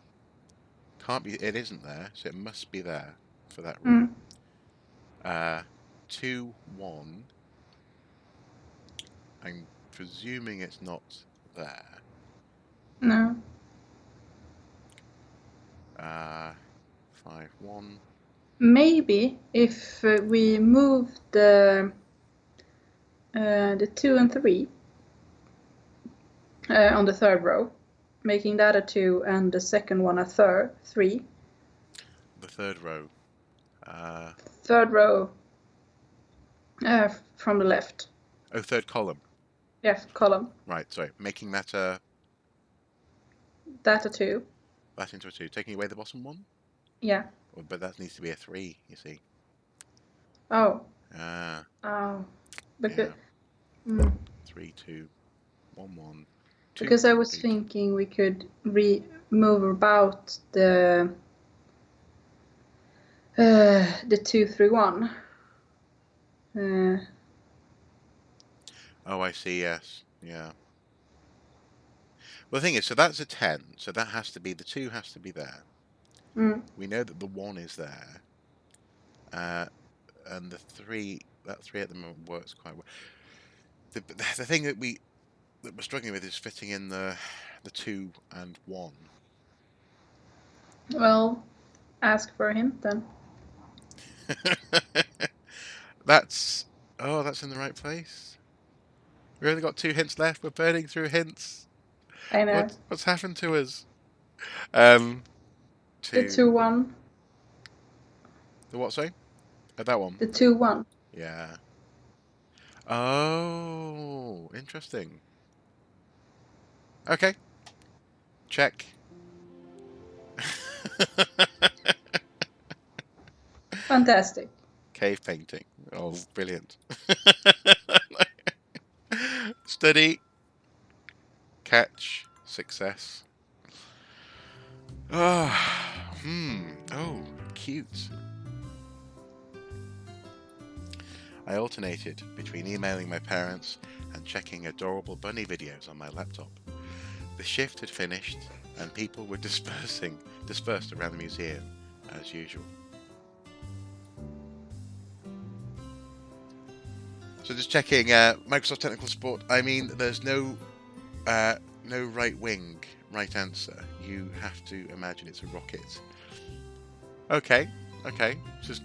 Can't be. It isn't there, so it must be there for that room. 2, 1. I'm presuming it's not there. No. 5, 1. Maybe if we move the 2 and 3 on the third row, making that a 2 and the second one a 3. The third row. Third row from the left. Oh, third column. Yes, column. Right, sorry. Making that a... That a 2. That into a 2. Taking away the bottom one? Yeah. But that needs to be a 3, you see. Oh. Oh. Because, yeah. 3, 2, 1, 1, 2. Because I was thinking we could move about the 2, 3, 1. Oh, I see, yes. Yeah. Well, the thing is, so that's a 10, so that has to be, the 2 has to be there. We know that the 1 is there. And the 3, that 3 at the moment works quite well. The thing that we're struggling with is fitting in the 2 and 1. Well, ask for a hint then. that's in the right place. We only got 2 hints left. We're burning through hints. I know. What's happened to us? The 2-1. The what, sorry? That one. The 2-1. Yeah. Oh, interesting. Okay. Check. Fantastic. Cave painting. Oh, brilliant. Study. Catch. Success. Oh, Oh, cute. I alternated between emailing my parents and checking adorable bunny videos on my laptop. The shift had finished and people were dispersed around the museum as usual. So just checking Microsoft Technical Support. I mean, there's no right answer. You have to imagine it's a rocket. Okay. Just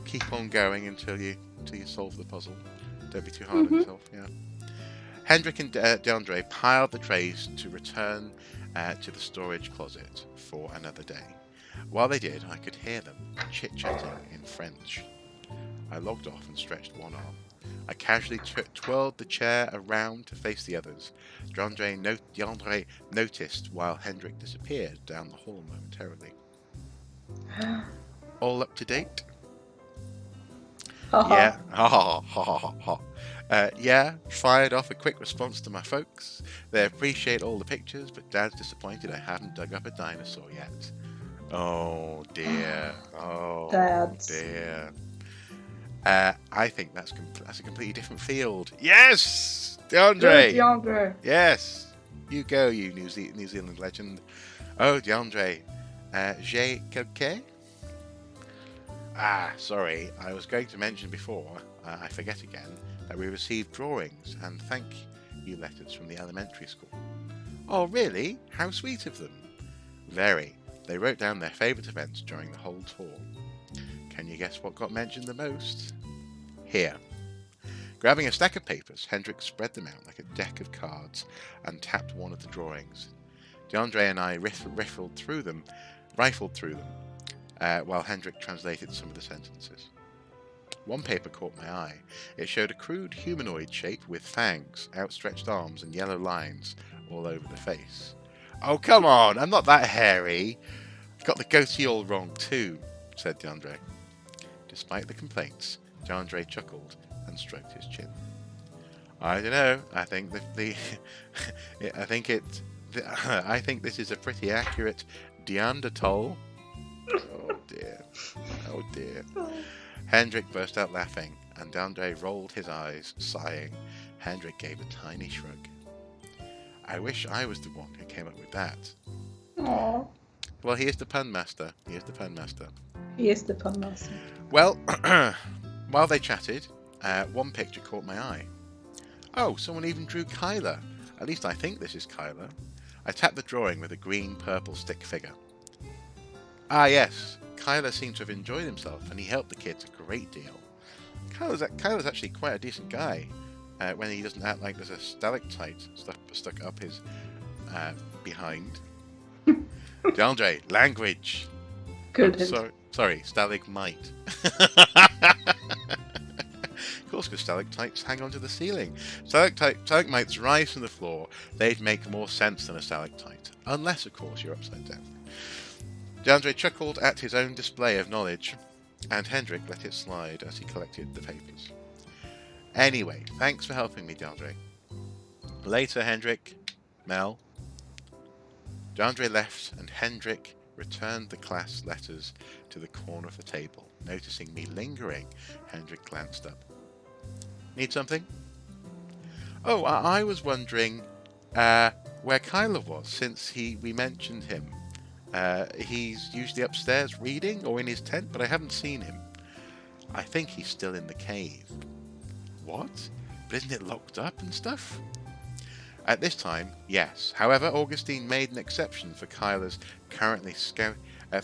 keep on going until you solve the puzzle. Don't be too hard on yourself. Yeah. Hendrik and DeAndre piled the trays to return to the storage closet for another day. While they did, I could hear them chit-chatting in French. I logged off and stretched one arm. I casually twirled the chair around to face the others. DeAndre noticed while Hendrik disappeared down the hall momentarily. All up to date? Yeah. Yeah, fired off a quick response to my folks. They appreciate all the pictures, but Dad's disappointed I haven't dug up a dinosaur yet. Oh dear. Oh Dads. dear. I think that's a completely different field. Yes! DeAndre! Good, DeAndre! Yes! You go, you New Zealand legend. Oh, DeAndre. J'ai quelqu'un? Sorry. I was going to mention before, I forget again, that we received drawings and thank you letters from the elementary school. Oh, really? How sweet of them. Very. They wrote down their favourite events during the whole tour. Can you guess what got mentioned the most? Here. Grabbing a stack of papers, Hendrik spread them out like a deck of cards and tapped one of the drawings. DeAndre and I rifled through them, while Hendrik translated some of the sentences. One paper caught my eye. It showed a crude humanoid shape with fangs, outstretched arms, and yellow lines all over the face. Oh, come on! I'm not that hairy! You've got the goatee all wrong too, said DeAndre. Despite the complaints, DeAndre chuckled and stroked his chin. I don't know. I think I think this is a pretty accurate Neanderthal. Oh dear. Oh dear. Hendrik burst out laughing, and DeAndre rolled his eyes, sighing. Hendrik gave a tiny shrug. I wish I was the one who came up with that. Aww. Well, he is the pun master. Well, while they chatted, one picture caught my eye. Oh, someone even drew Kyla. At least I think this is Kyla. I tapped the drawing with a green-purple stick figure. Ah, yes. Kyla seemed to have enjoyed himself, and he helped the kids a great deal. Kyla's actually quite a decent guy, when he doesn't act like there's a stalactite stuck up his behind. DeAndre, language. Good. Sorry, stalagmite. Of course, because stalactites hang onto the ceiling. Stalagmites rise from the floor. They'd make more sense than a stalactite, unless, of course, you're upside down. DeAndre chuckled at his own display of knowledge, and Hendrik let it slide as he collected the papers. Anyway, thanks for helping me, DeAndre. Later, Hendrik. Mel. DeAndre left, and Hendrik returned the class letters to the corner of the table. Noticing me lingering, Hendrik glanced up. Need something? Oh, I was wondering where Kyla was, since we mentioned him. He's usually upstairs reading or in his tent, but I haven't seen him. I think he's still in the cave. What? But isn't it locked up and stuff? At this time, yes. However, Augustine made an exception for Kyla's currently An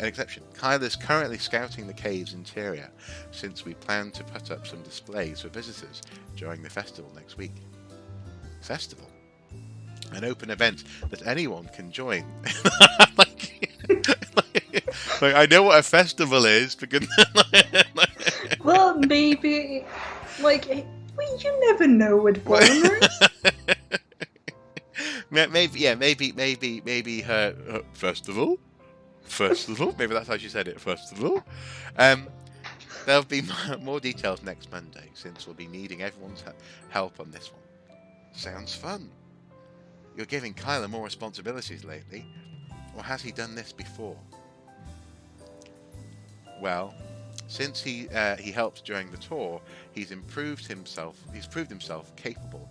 exception. Kyle is currently scouting the cave's interior, since we plan to put up some displays for visitors during the festival next week. Festival? An open event that anyone can join. Like, I know what a festival is, because well, maybe, like, you never know with foreigners. maybe her festival. Maybe that's how she said it. Festival. There'll be more details next Monday, since we'll be needing everyone's help on this one. Sounds fun. You're giving Kyler more responsibilities lately, or has he done this before? Well, since he helped during the tour, he's proved himself capable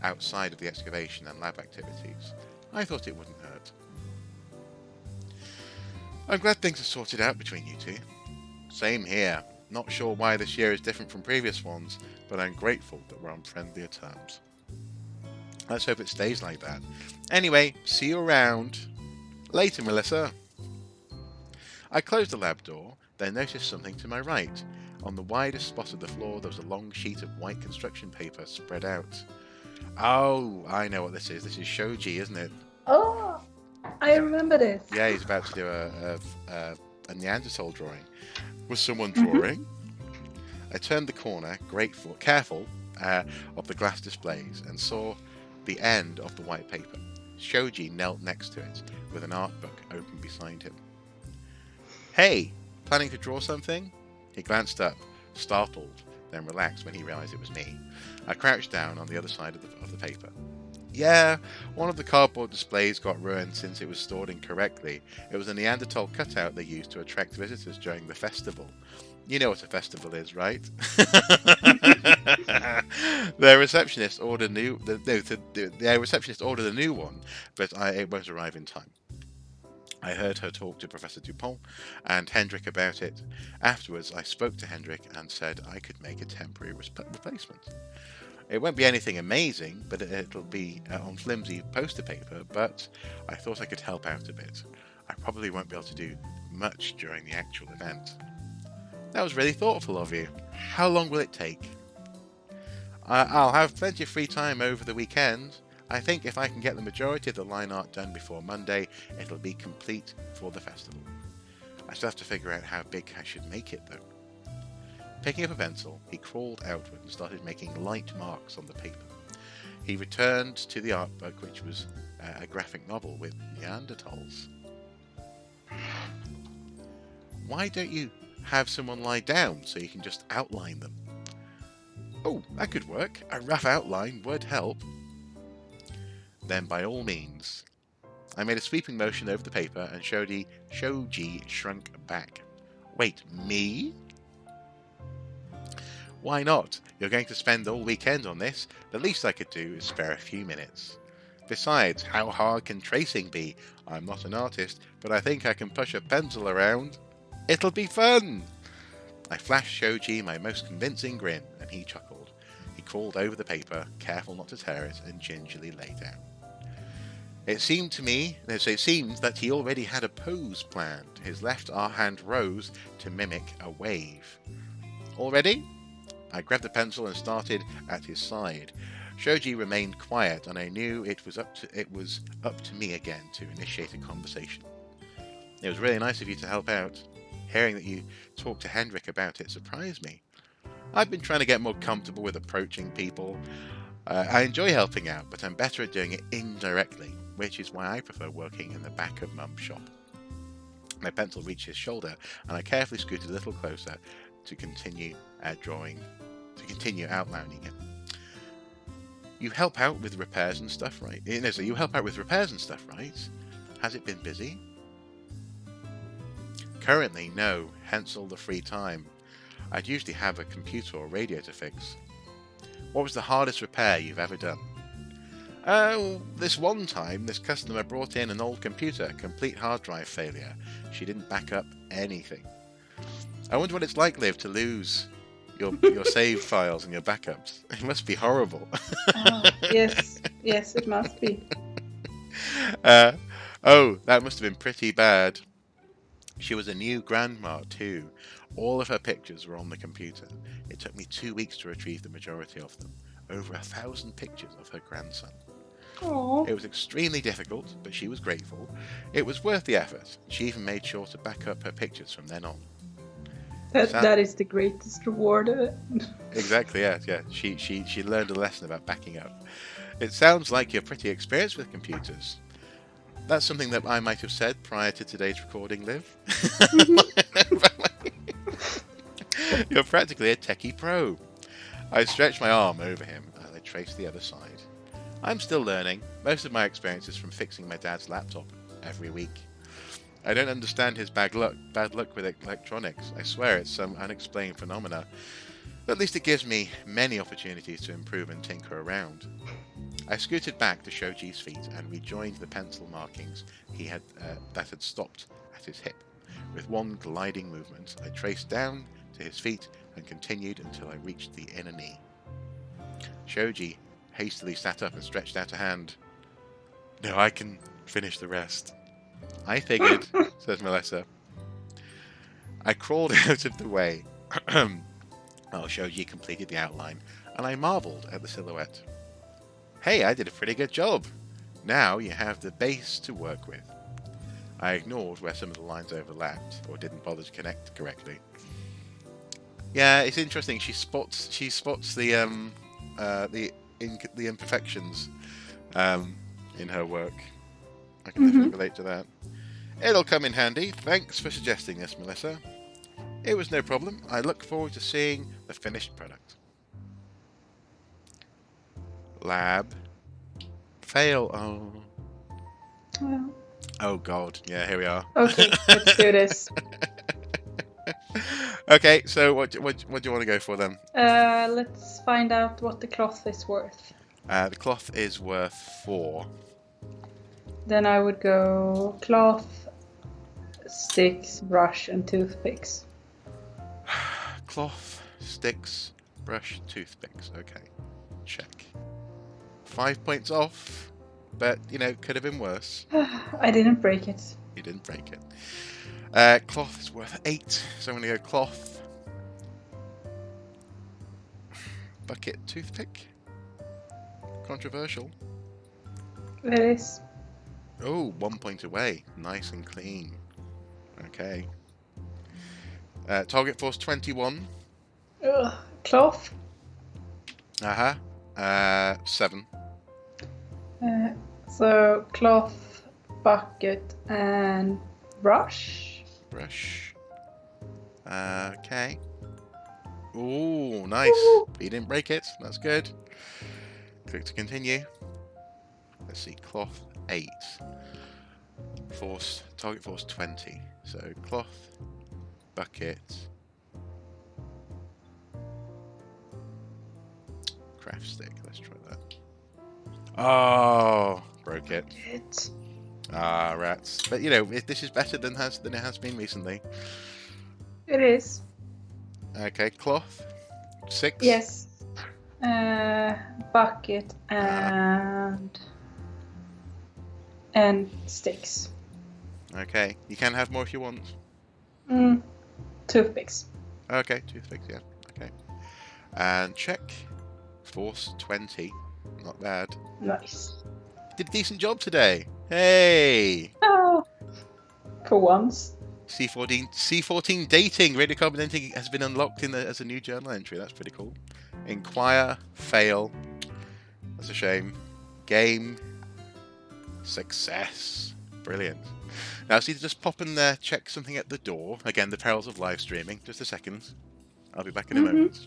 outside of the excavation and lab activities. I thought it wouldn't hurt. I'm glad things are sorted out between you two. Same here. Not sure why this year is different from previous ones, but I'm grateful that we're on friendlier terms. Let's hope it stays like that. Anyway, see you around. Later, Melissa. I closed the lab door, then noticed something to my right. On the widest spot of the floor, there was a long sheet of white construction paper spread out. Oh, I know what this is. This is Shoji, isn't it? Oh, I remember this. Yeah, he's about to do a Neanderthal drawing. Was someone drawing? I turned the corner, careful of the glass displays, and saw the end of the white paper. Shoji knelt next to it, with an art book open beside him. Hey, planning to draw something? He glanced up, startled, then relaxed when he realized it was me. I crouched down on the other side of the paper. Yeah, one of the cardboard displays got ruined since it was stored incorrectly. It was a Neanderthal cutout they used to attract visitors during the festival. You know what a festival is, right? Their receptionist ordered a new one, but it won't arrive in time. I heard her talk to Professor Dupont and Hendrik about it. Afterwards, I spoke to Hendrik and said I could make a temporary replacement. It won't be anything amazing, but it'll be on flimsy poster paper, but I thought I could help out a bit. I probably won't be able to do much during the actual event. That was really thoughtful of you. How long will it take? I'll have plenty of free time over the weekend. I think if I can get the majority of the line art done before Monday, it'll be complete for the festival. I still have to figure out how big I should make it, though. Picking up a pencil, he crawled outward and started making light marks on the paper. He returned to the art book, which was a graphic novel with Neanderthals. Why don't you have someone lie down so you can just outline them? Oh, that could work. A rough outline would help. Then by all means. I made a sweeping motion over the paper and Shoji shrunk back. Wait, me? Why not? You're going to spend all weekend on this. The least I could do is spare a few minutes. Besides, how hard can tracing be? I'm not an artist, but I think I can push a pencil around. It'll be fun! I flashed Shoji my most convincing grin, and he chuckled. He crawled over the paper, careful not to tear it, and gingerly lay down. It seemed that he already had a pose planned. His left hand rose to mimic a wave. All ready? I grabbed the pencil and started at his side. Shoji remained quiet, and I knew it was up to me again to initiate a conversation. It was really nice of you to help out. Hearing that you talked to Hendrik about it surprised me. I've been trying to get more comfortable with approaching people. I enjoy helping out, but I'm better at doing it indirectly, which is why I prefer working in the back of Mum's shop. My pencil reached his shoulder, and I carefully scooted a little closer to continue outlining it. You help out with repairs and stuff, right? So you help out with repairs and stuff, right? Has it been busy? Currently, no, hence all the free time. I'd usually have a computer or radio to fix. What was the hardest repair you've ever done? Oh, this one time, this customer brought in an old computer, complete hard drive failure. She didn't back up anything. I wonder what it's like, Liv, to lose your save files and your backups. It must be horrible. Yes, it must be. Oh, that must have been pretty bad. She was a new grandma too. All of her pictures were on the computer. It took me 2 weeks to retrieve the majority of them. Over 1,000 pictures of her grandson. Aww. It was extremely difficult, but she was grateful. It was worth the effort. She even made sure to back up her pictures from then on. That is the greatest reward. Exactly, yeah. She learned a lesson about backing up. It sounds like you're pretty experienced with computers. That's something that I might have said prior to today's recording, Liv. You're practically a techie pro. I stretched my arm over him and I traced the other side. I'm still learning. Most of my experience is from fixing my dad's laptop every week. I don't understand his bad luck with electronics. I swear it's some unexplained phenomena. At least it gives me many opportunities to improve and tinker around. I scooted back to Shoji's feet and rejoined the pencil markings that had stopped at his hip. With one gliding movement, I traced down to his feet and continued until I reached the inner knee. Shoji hastily sat up and stretched out a hand. No, I can finish the rest. I figured, says Melissa. I crawled out of the way. Shoji completed the outline, and I marvelled at the silhouette. Hey, I did a pretty good job. Now you have the base to work with. I ignored where some of the lines overlapped or didn't bother to connect correctly. Yeah, it's interesting. She spots the imperfections in her work. I can definitely relate to that. It'll come in handy. Thanks for suggesting this, Melissa. It was no problem. I look forward to seeing the finished product. Lab. Fail. Oh. Well. Oh God. Yeah, here we are. Okay, let's do this. Okay, so what do you want to go for then? Let's find out what the cloth is worth. The cloth is worth 4. Then I would go cloth, sticks, brush, and toothpicks. Cloth, sticks, brush, toothpicks. Okay, check. 5 points off, but could have been worse. I didn't break it. You didn't break it. Cloth is worth 8, so I'm going to go cloth, bucket, toothpick. Controversial. It is. Oh, 1 point away. Nice and clean. Okay. Target force 21. Cloth. 7. So cloth, bucket, and brush. Brush. Okay. Ooh, nice. Ooh. You didn't break it. That's good. Click to continue. Let's see. Cloth 8. Target force 20. So cloth, bucket, craft stick. Let's try that. Oh, broke it. Ah, rats. But this is better than it has been recently. It is. Okay, cloth 6. Yes. Bucket and sticks. Okay, you can have more if you want. Toothpicks. Okay, toothpicks, yeah. Okay. And check. Force 20. Not bad. Nice. Did a decent job today. Hey! Oh, for once. C14 Dating. Radiocarbon dating has been unlocked as a new journal entry. That's pretty cool. Inquire. Fail. That's a shame. Game. Success. Brilliant. Now, so just pop in there, check something at the door. Again, the perils of live streaming. Just a second. I'll be back in a moment.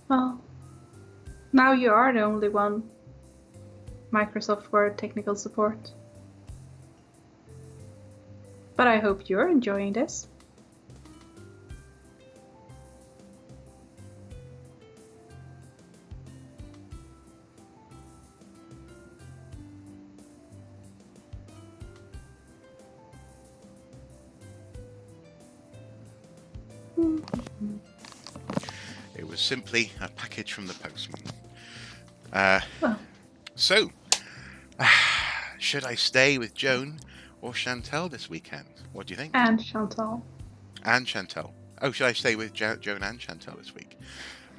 Well, now you are the only one. Microsoft Word technical support. But I hope you're enjoying this. It was simply a package from the postman. Well. So, should I stay with Joan or Chantal this weekend? What do you think? And Chantal. And Chantal. Oh, should I stay with Joan and Chantal this weekend?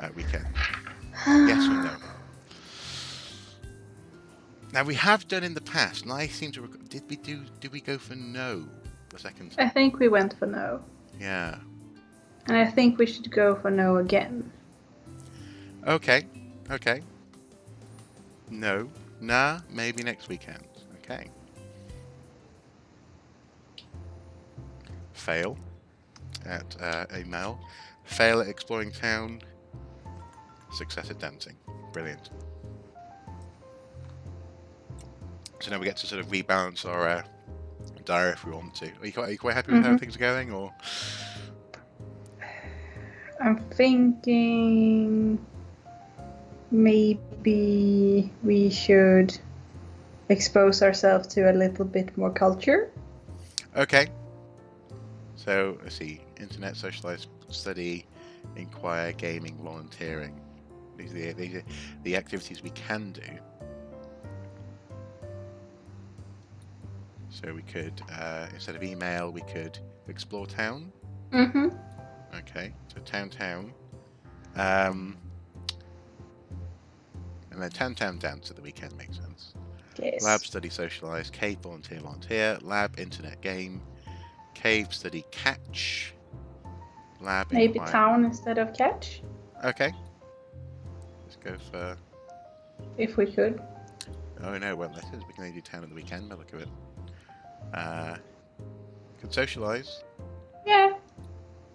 Yes or no? Now, we have done in the past, and I seem to did we go for no the second time? I think we went for no. Yeah. And I think we should go for no again. Okay. No. Nah, maybe next weekend. Okay. Fail at email. Fail at exploring town. Success at dancing. Brilliant. So now we get to sort of rebalance our diary if we want to. Are you quite happy with how things are going, or? I'm thinking maybe we should expose ourselves to a little bit more culture. Okay. So let's see: internet, socialize, study, inquire, gaming, volunteering. These are the activities we can do. So we could, instead of email, we could explore town. Mm-hmm. Okay, so town. And then town dance at the weekend makes sense. Yes. Lab, study, socialise, cave, volunteer, lab, internet, game, cave, study, catch, lab, maybe inquire. Town instead of catch. Okay. Let's go for... If we could. Oh no, well that is, we can only do town at the weekend, by the look of it. Can socialise. Yeah.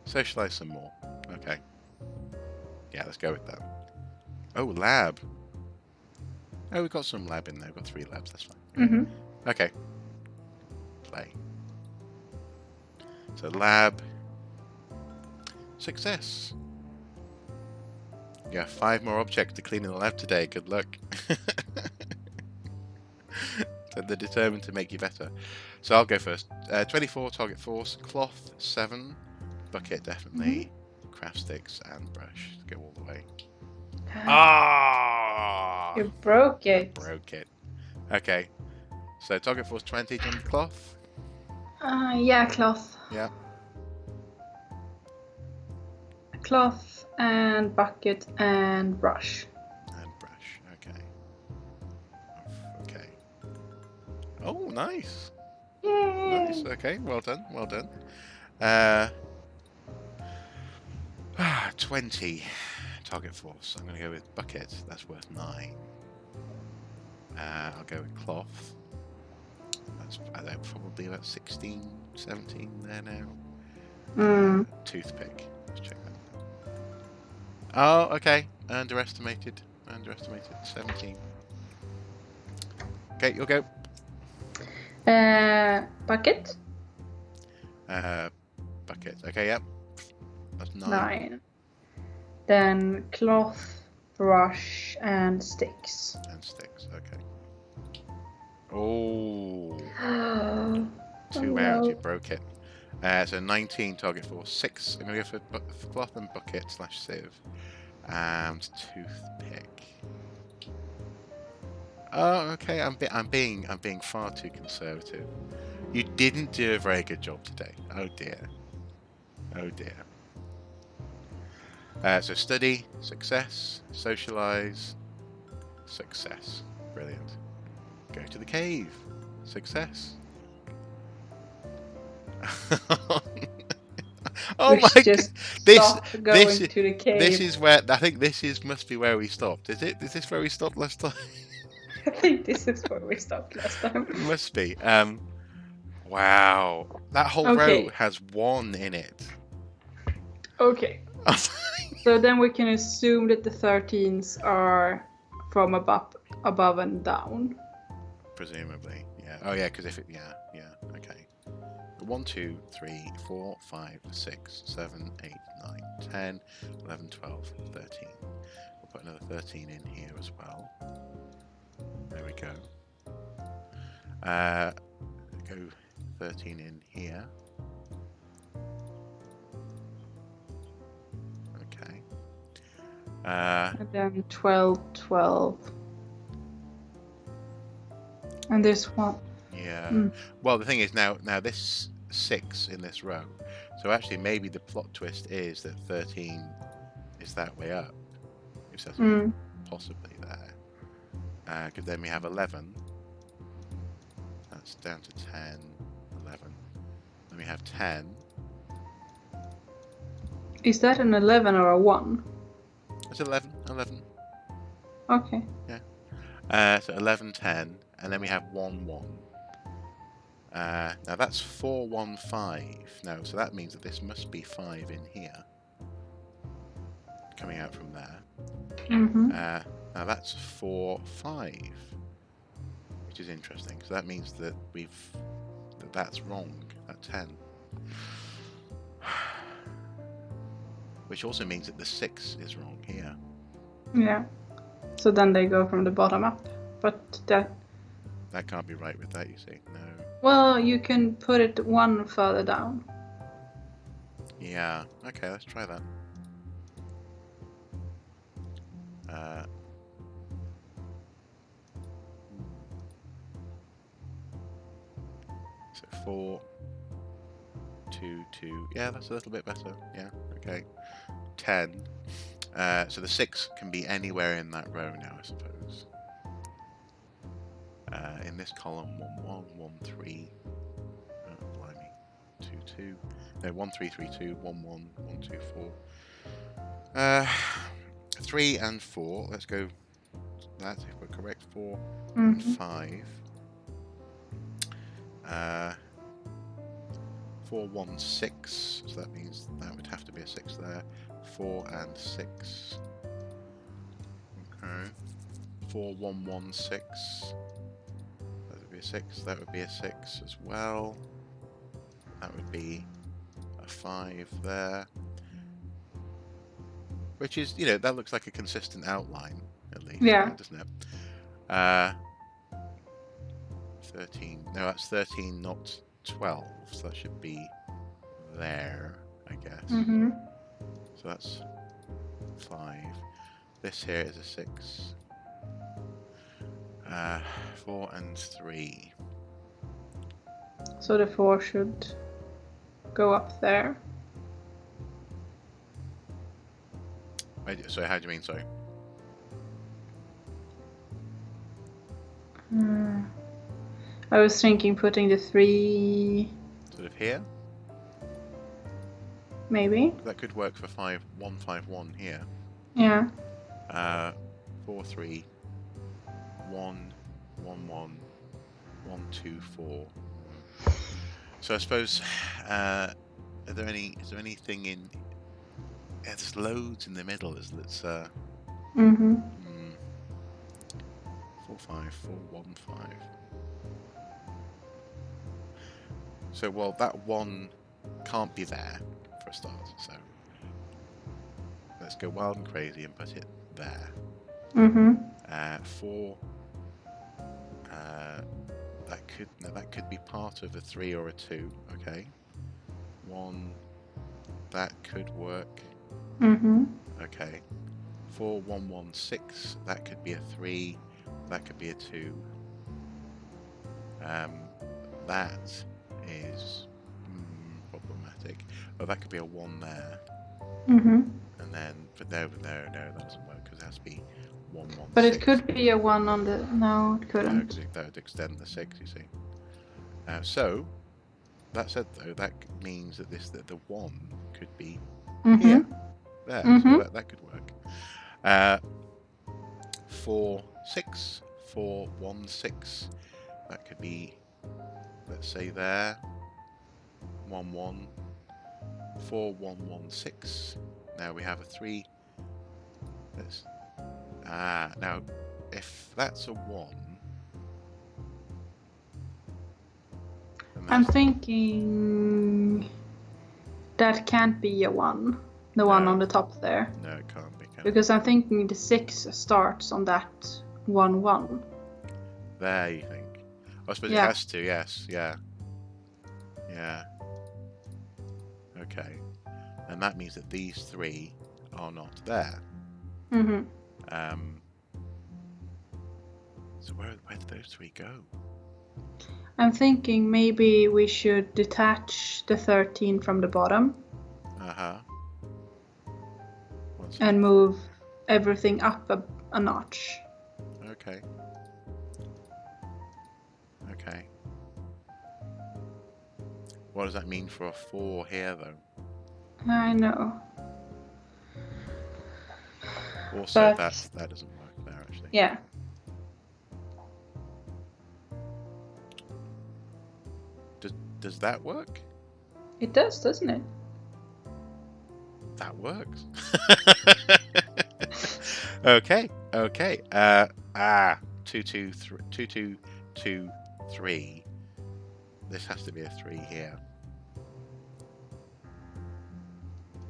Socialise some more. Okay. Yeah, let's go with that. Oh, lab. Oh, we've got some lab in there. We've got 3 labs, that's fine. Mm-hmm. Okay. Play. So lab. Success. You have 5 more objects to clean in the lab today. Good luck. So they're determined to make you better. So I'll go first. 24, target force. Cloth, 7. Bucket, definitely. Craft sticks and brush. Let's go all the way. Ah! You broke it. Broke it. Okay. So target force 20. Do you want the cloth? Yeah, cloth. Yeah. Cloth and bucket and brush. And brush. Okay. Okay. Oh, nice. Yay! Nice. Okay. Well done. 20 target force. I'm going to go with bucket. That's worth 9. I'll go with cloth. That's probably about 16, 17 there now. Toothpick. Let's check that. Oh, okay. Underestimated. 17. Okay, you'll go. Bucket. Bucket. Okay, yep. That's 9. 9. Then cloth, brush, and sticks. Okay. Oh. 2 Oh, out. no. You broke it. So 19 target force. 6. I'm going to go for cloth and bucket / sieve. And toothpick. Oh, okay. I'm being far too conservative. You didn't do a very good job today. Oh dear. So study, success, socialise, success. Brilliant. Go to the cave, success. Oh we my god! To the cave. This is where I think must be where we stopped. Is it? Is this where we stopped last time? I think this is where we stopped last time. It must be. Wow, that whole row has 1 in it. Okay. So then we can assume that the 13s are from above and down. Presumably, yeah. Oh yeah, because if it, yeah. Okay. 1, 2, 3, 4, 5, 6, 7, 8, 9, 10, 11, 12, 13. We'll put another 13 in here as well. There we go. Go 13 in here. Okay. And then 12, 12. And this one. Yeah. Well, the thing is now this 6 in this row. So actually, maybe the plot twist is that 13 is that way up. If that's possibly there. Because then we have 11. That's down to 10, 11. Then we have 10. Is that an 11 or a 1? It's 11. 11. Okay. Yeah. So 11, 10. And then we have 1, 1. Now that's 4, 1, 5. Now, so that means that this must be 5 in here. Coming out from there. Now that's 4, 5. Which is interesting. So that means that that's wrong. That 10. Which also means that the 6 is wrong here. Yeah. So then they go from the bottom up. But that can't be right with that, you see. No. Well, you can put it one further down. Yeah. Okay, let's try that. So 4, 2, 2. Yeah, that's a little bit better. Yeah. Okay. 10. So the 6 can be anywhere in that row now, I suppose. In this column, 1, 1, 1, 3. Oh, blimey. 2, 2. No, 1, 3, 3, 2. 1, 1, 1, 2, 4. 3 and 4. Let's go. That's if we're correct. 4 and 5. 4, 1, 6. So that means that would have to be a 6 there. 4 and 6. Okay. 4, 1, 1, 6. That would be a 6. That would be a 6 as well. That would be a 5 there. Which is, that looks like a consistent outline, at least, doesn't it? 13. No, that's 13, not 12. So that should be there, I guess. So that's 5. This here is a 6. 4 and 3. So the 4 should go up there. So how do you mean, sorry? I was thinking putting the 3... Sort of here? Maybe. That could work for 5, 1, 5, 1 here. Yeah. 4, 3, 1, 1, 1, 1, 2, 4. So I suppose, is there anything in... Yeah, there's loads in the middle, isn't it? 4, 5, 4, 1, 5. So, well, that 1 can't be there for a start, so let's go wild and crazy and put it there. 4, that could be part of a 3 or a 2, okay. 1, that could work. Okay. 4, 1, 1, 6, that could be a 3, that could be a 2. That is problematic. Oh, that could be a 1 there. And then, but no, that doesn't work because it has to be 1, 1, But 6. it could be a 1 on the... No, it couldn't. No, that would extend the 6, you see. So, that said though, that means that the 1 could be here. There, so that could work. 4, 6, 4, 1, 6. That could be, let's say there. 1, 1, 4, 1, 1, 6. Now we have a 3. Now if that's a 1, I'm thinking that can't be a 1. The one on the top there. No, it can't be. Because I'm thinking the 6 starts on that 1, 1. There, you think? I suppose it has to. Yes. Yeah. Yeah. Okay. And that means that these 3 are not there. Mm-hmm. So where did those 3 go? I'm thinking maybe we should detach the 13 from the bottom. And move everything up a notch. Okay. What does that mean for a 4 here, though? I know. Also, that doesn't work there, actually. Yeah. Does that work? It does, doesn't it? That works. Okay. 2, 2, 2, 3. This has to be a 3 here.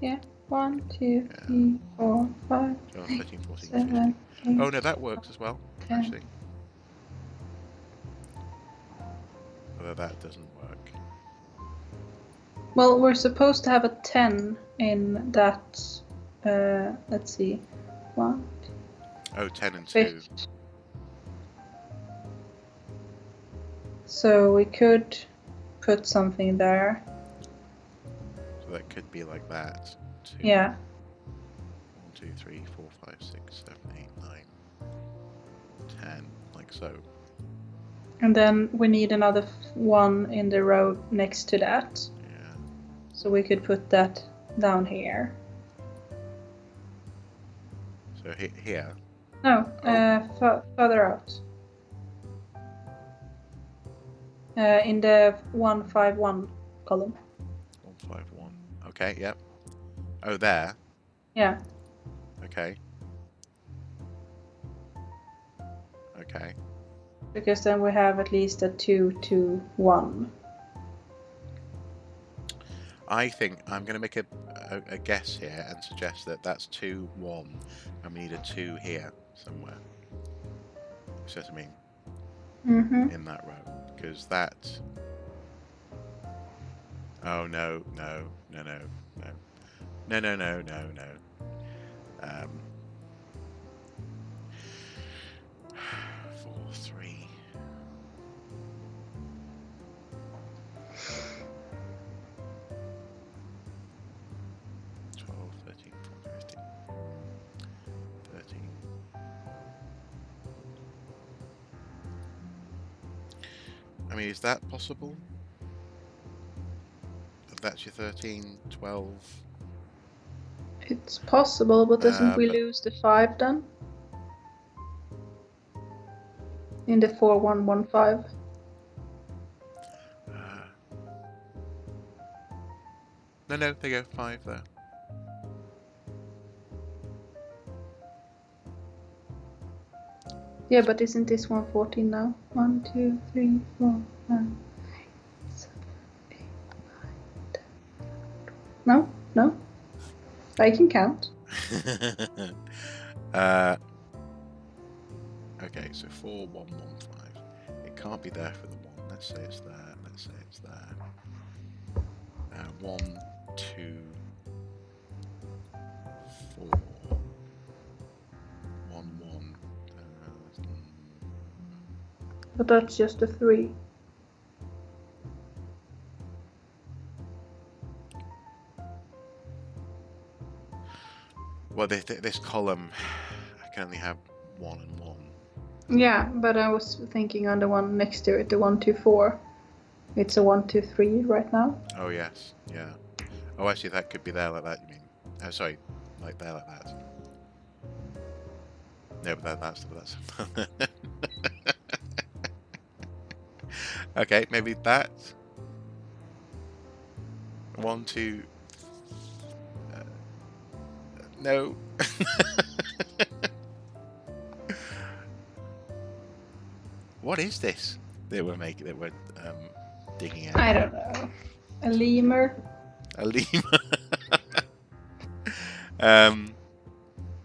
Yeah. 1, 2, 3, 4, 5, 13, 14, 7, 15. 8, Oh no, that works as well, 10. actually. Although that doesn't work. Well, we're supposed to have a 10 in that. Let's see. 1. 10 and 2. So we could put something there. So that could be like that. 2. Yeah. 1, 2, 3, 4, 5, 6, 7, 8, 9, 10, like so. And then we need another 1 in the row next to that. Yeah. So we could put that down here. So here? No, further out. In the 151 column. 151. Okay, yep. Oh, there? Yeah. Okay. Because then we have at least a 2, 2, 1. I think I'm going to make a guess here and suggest that that's 2, 1, and we need a 2 here somewhere. You see what I mean? Mm-hmm. In that row. Because that... Oh, no. 4, 3... 12, 13, 14, 15, 13. I mean, is that possible? If that's your 13, 12... It's possible, but doesn't we lose the 5 then? In the 4115. No, there you go, 5 there. Yeah, but isn't this 114 now? 1, 2, 3, 4, 5, 7, 8, 9, 10. No? I can count. Okay, so 4, 1, 1, 5. It can't be there for the 1. Let's say it's there. 1, 2, 4, 1, 1. But that's just a 3. Well, this column, I can only have 1 and 1. Yeah, but I was thinking on the one next to it, the 1, 2, 4. It's a 1, 2, 3 right now. Oh, yes, yeah. Oh, actually, that could be there like that, you mean? Oh, sorry, like there like that. No, but that's... Okay, maybe that. 1, 2... no. What is this that we're digging out? I don't know. A lemur. A lemur.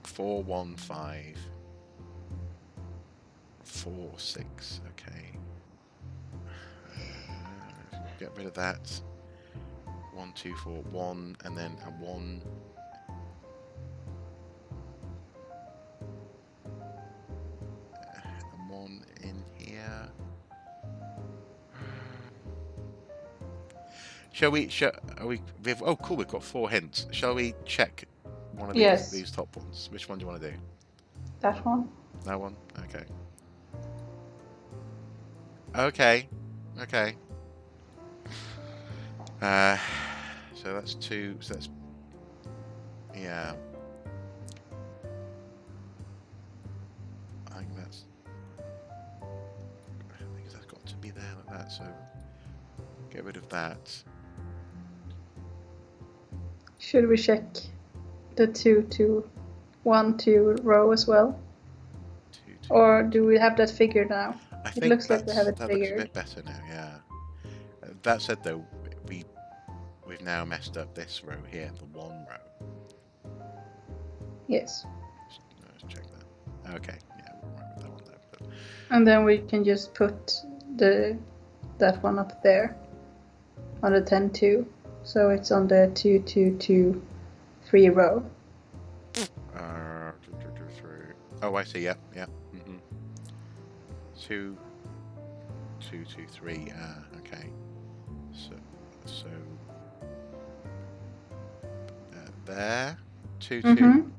4, 1, 5. 4, 6. Okay. Get rid of that. 1, 2, 4, 1, and then a 1. Shall we? Oh, cool. We've got 4 hints. Shall we check one of these top ones? Which one do you want to do? That one. That one. Okay. Okay. Okay. So that's 2. So that's yeah. I think that's got to be there like that. So get rid of that. Should we check the 2, 1, 2 row as well? 2. Or do we have that figured now? It looks like we have it figured. Looks a bit better now, yeah. That said, though, we've now messed up this row here, the 1 row. Yes. Let's check that. Okay, yeah, we're right with that one there. But... And then we can just put that one up there on the 10-2. So it's on the 2, 2, 2, 3 row. 2, 2, 3. Oh, I see. Yeah. 2, 2, 2, 3. Okay. So there. 2, 2.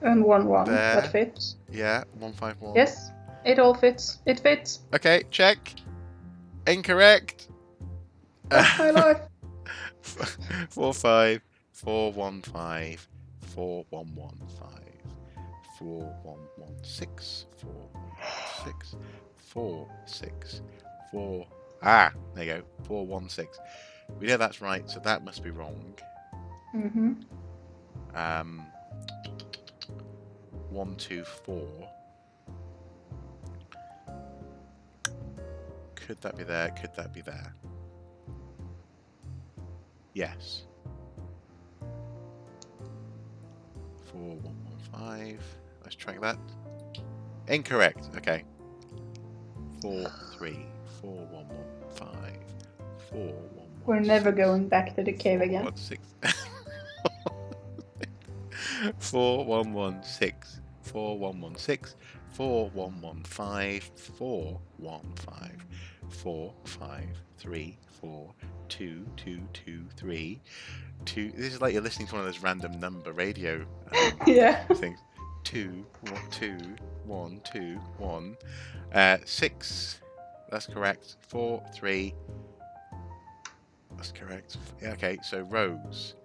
And 1, 1. There. That fits. Yeah. 1, 5, 1. Yes. It all fits. It fits. Okay. Check. Incorrect. That's my life. 4, 5, 4, 1, 5, 4, 1, 1, 5, 4, 1, 1, 6, 4, 1, 6, 4, 6, 4. There you go. 4, 1, 6. We know that's right, so that must be wrong. 1, 2, 4. Could that be there? Could that be there? Yes. 4, 1, 1, 5. Let's track that. Incorrect. Okay. 4, 3, 4, 1, 1, 5, 4, 1, 1. We're never going back to the cave again. 1, 6. 4, 1, 1, 6. 4, 1, 1, 6. 4, 1, 1, 5. 4, 1, 5. 4, 5, 3, 4, 2, 2, 2, 3, 2. This is like you're listening to one of those random number radio things. 2, 1, 2, 1, 2, 1. 6. That's correct. 4, 3. That's correct. Yeah, okay, so rows.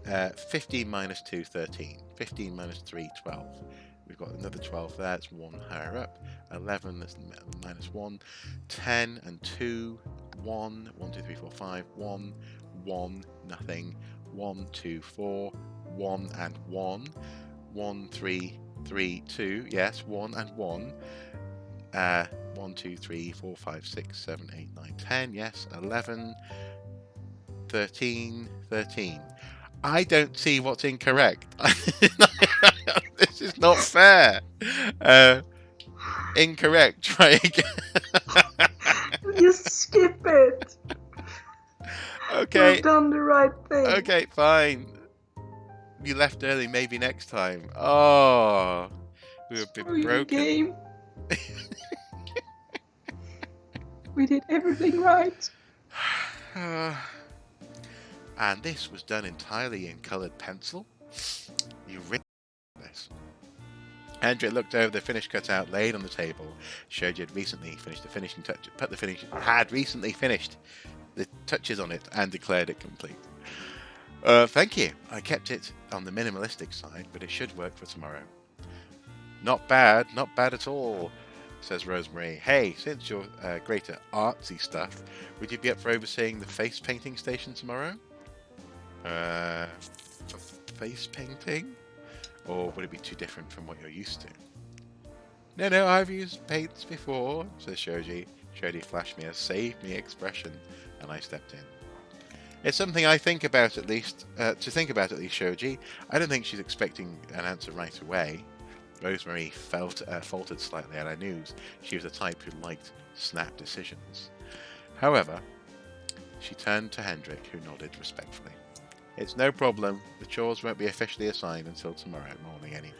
15 minus 2, 13. 15 minus 3, 12. We've got another 12 there. It's 1 higher up. 11, that's minus 1. 10 and 2. 1, 1, 2, 3, 4, 5. 1, 1, nothing. 1, 2, 4. 1 and 1. 1, 3, 3, 2. Yes, 1 and 1. 1, 2, 3, 4, 5, 6, 7, 8, 9, 10. Yes, 11. 13, 13. I don't see what's incorrect. This is not fair. Incorrect. Try again. Just skip it. Okay. We've done the right thing. Okay, fine. You left early. Maybe next time. Oh, we were a bit broken. Game. We did everything right. And this was done entirely in coloured pencil. You read this. Hendrik looked over the finished cutout laid on the table, showed you had recently finished the finishing touch, had recently finished the touches on it, and declared it complete. Thank you. I kept it on the minimalistic side, but it should work for tomorrow. Not bad at all, says Rosemary. Hey, since you're great at artsy stuff, would you be up for overseeing the face painting station tomorrow? Face painting? Or would it be too different from what you're used to? No, I've used paints before, says Shoji. Shoji flashed me a save me expression, and I stepped in. It's something I think about at least, Shoji. I don't think she's expecting an answer right away. Rosemary faltered slightly, and I knew she was the type who liked snap decisions. However, she turned to Hendrik, who nodded respectfully. It's no problem. The chores won't be officially assigned until tomorrow morning anyway.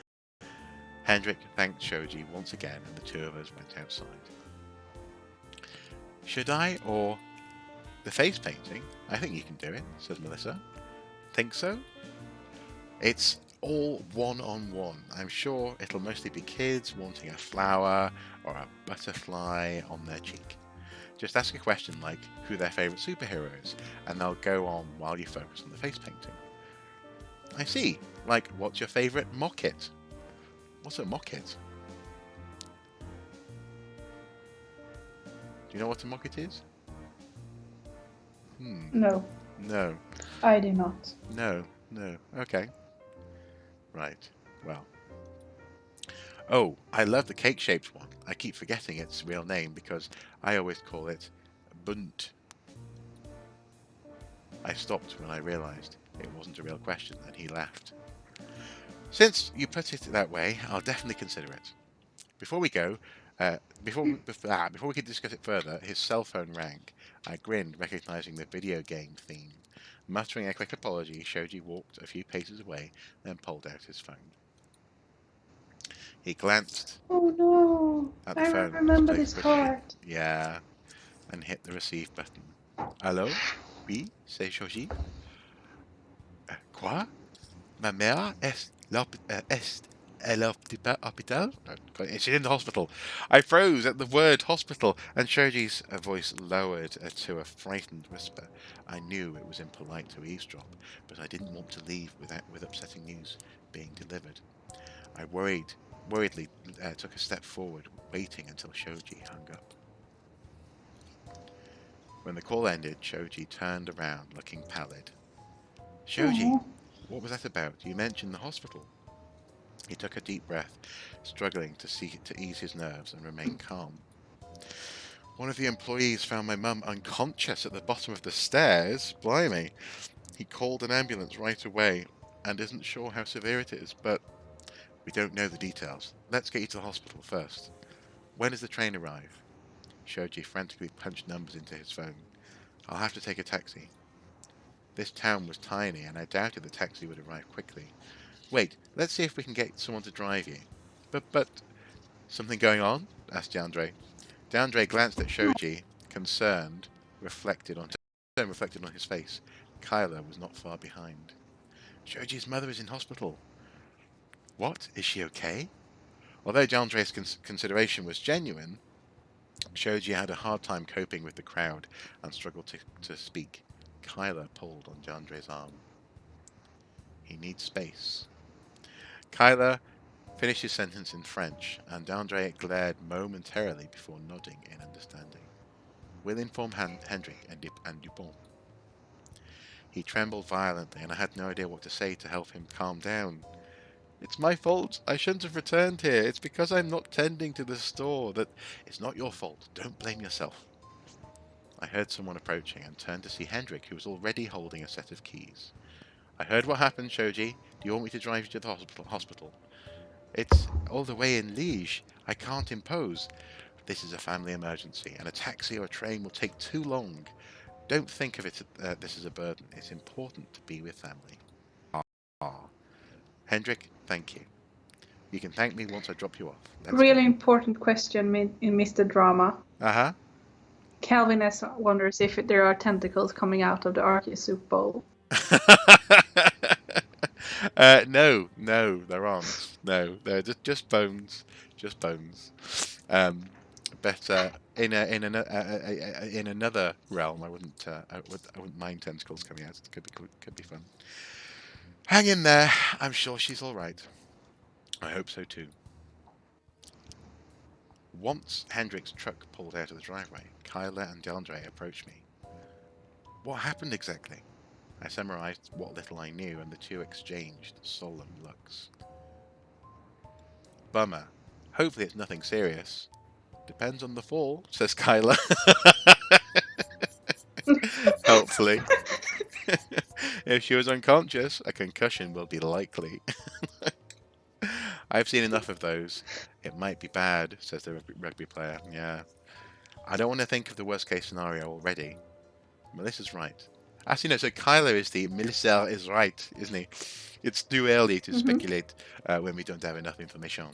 Hendrik thanked Shoji once again, and the two of us went outside. Should I, or The face painting? I think you can do it, says Melissa. Think so? It's all one-on-one. I'm sure it'll mostly be kids wanting a flower or a butterfly on their cheek. Just ask a question like who their favourite superhero is, and they'll go on while you focus on the face painting. I see. Like, what's your favourite mock-it? What's a mock-it? Do you know what a mock-it is? No. No. I do not. No. Okay. Right. Well. Oh, I love the cake-shaped one. I keep forgetting its real name because I always call it bunt. I stopped when I realised it wasn't a real question, and he laughed. Since you put it that way, I'll definitely consider it. Before we go, before we can discuss it further, his cell phone rang. I grinned, recognising the video game theme. Muttering a quick apology, Shoji walked a few paces away, then pulled out his phone. He glanced at the phone. I remember this part. Yeah, and hit the receive button. Allô? Oui, c'est Shoji. Quoi? Ma mère est à l'hôpital? She's in the hospital. I froze at the word hospital, and Shoji's voice lowered to a frightened whisper. I knew it was impolite to eavesdrop, but I didn't want to leave with upsetting news being delivered. I worriedly took a step forward, waiting until Shoji hung up. When the call ended, Shoji turned around, looking pallid. Shoji, what was that about? You mentioned the hospital. He took a deep breath, struggling to ease his nerves and remain calm. One of the employees found my mum unconscious at the bottom of the stairs. Blimey. He called an ambulance right away and isn't sure how severe it is, but we don't know the details. Let's get you to the hospital first. When does the train arrive? Shoji frantically punched numbers into his phone. I'll have to take a taxi. This town was tiny, and I doubted the taxi would arrive quickly. Wait, let's see if we can get someone to drive you. But, something going on? Asked DeAndre. DeAndre glanced at Shoji, concern reflected on his face. Kyla was not far behind. Shoji's mother is in hospital. What? Is she okay? Although DeAndre's consideration was genuine, Shoji had a hard time coping with the crowd and struggled to speak. Kyla pulled on DeAndre's arm. He needs space. Kyla finished his sentence in French, and DeAndre glared momentarily before nodding in understanding. We'll inform Hendrik and Dupont. He trembled violently, and I had no idea what to say to help him calm down. It's my fault. I shouldn't have returned here. It's because I'm not tending to the store. It's not your fault. Don't blame yourself. I heard someone approaching and turned to see Hendrik, who was already holding a set of keys. I heard what happened, Shoji. Do you want me to drive you to the hospital? It's all the way in Liège. I can't impose. This is a family emergency, and a taxi or a train will take too long. Don't think of it this as a burden. It's important to be with family. Hendrik, thank you. You can thank me once I drop you off. Really important question in Mr. Drama. Uh-huh. Calvin S. wonders if there are tentacles coming out of the Archaea soup bowl. No, there aren't. No, they're just bones. Just bones. But in another realm, I wouldn't mind tentacles coming out. It could be fun. Hang in there. I'm sure she's all right. I hope so too. Once Hendrik's truck pulled out of the driveway, Kyla and DeAndre approached me. What happened exactly? I summarized what little I knew, and the two exchanged solemn looks. Bummer. Hopefully it's nothing serious. Depends on the fall, says Kyla. Hopefully. If she was unconscious, a concussion will be likely. I've seen enough of those. It might be bad, says the rugby player. Yeah. I don't want to think of the worst case scenario already. Melissa's right. Actually, no, so Kyla Melissa is right, isn't he? It's too early to speculate when we don't have enough information.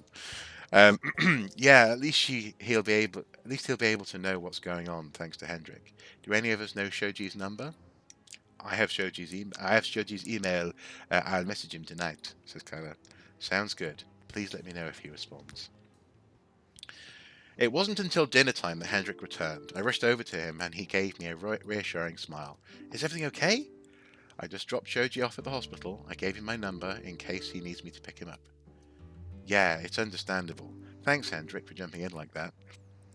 Yeah, at least he'll be able to know what's going on thanks to Hendrik. Do any of us know Shoji's number? I have Shoji's email. I'll message him tonight, says Kyla. Sounds good. Please let me know if he responds. It wasn't until dinner time that Hendrik returned. I rushed over to him and he gave me a reassuring smile. Is everything okay? I just dropped Shoji off at the hospital. I gave him my number in case he needs me to pick him up. Yeah, it's understandable. Thanks, Hendrik, for jumping in like that.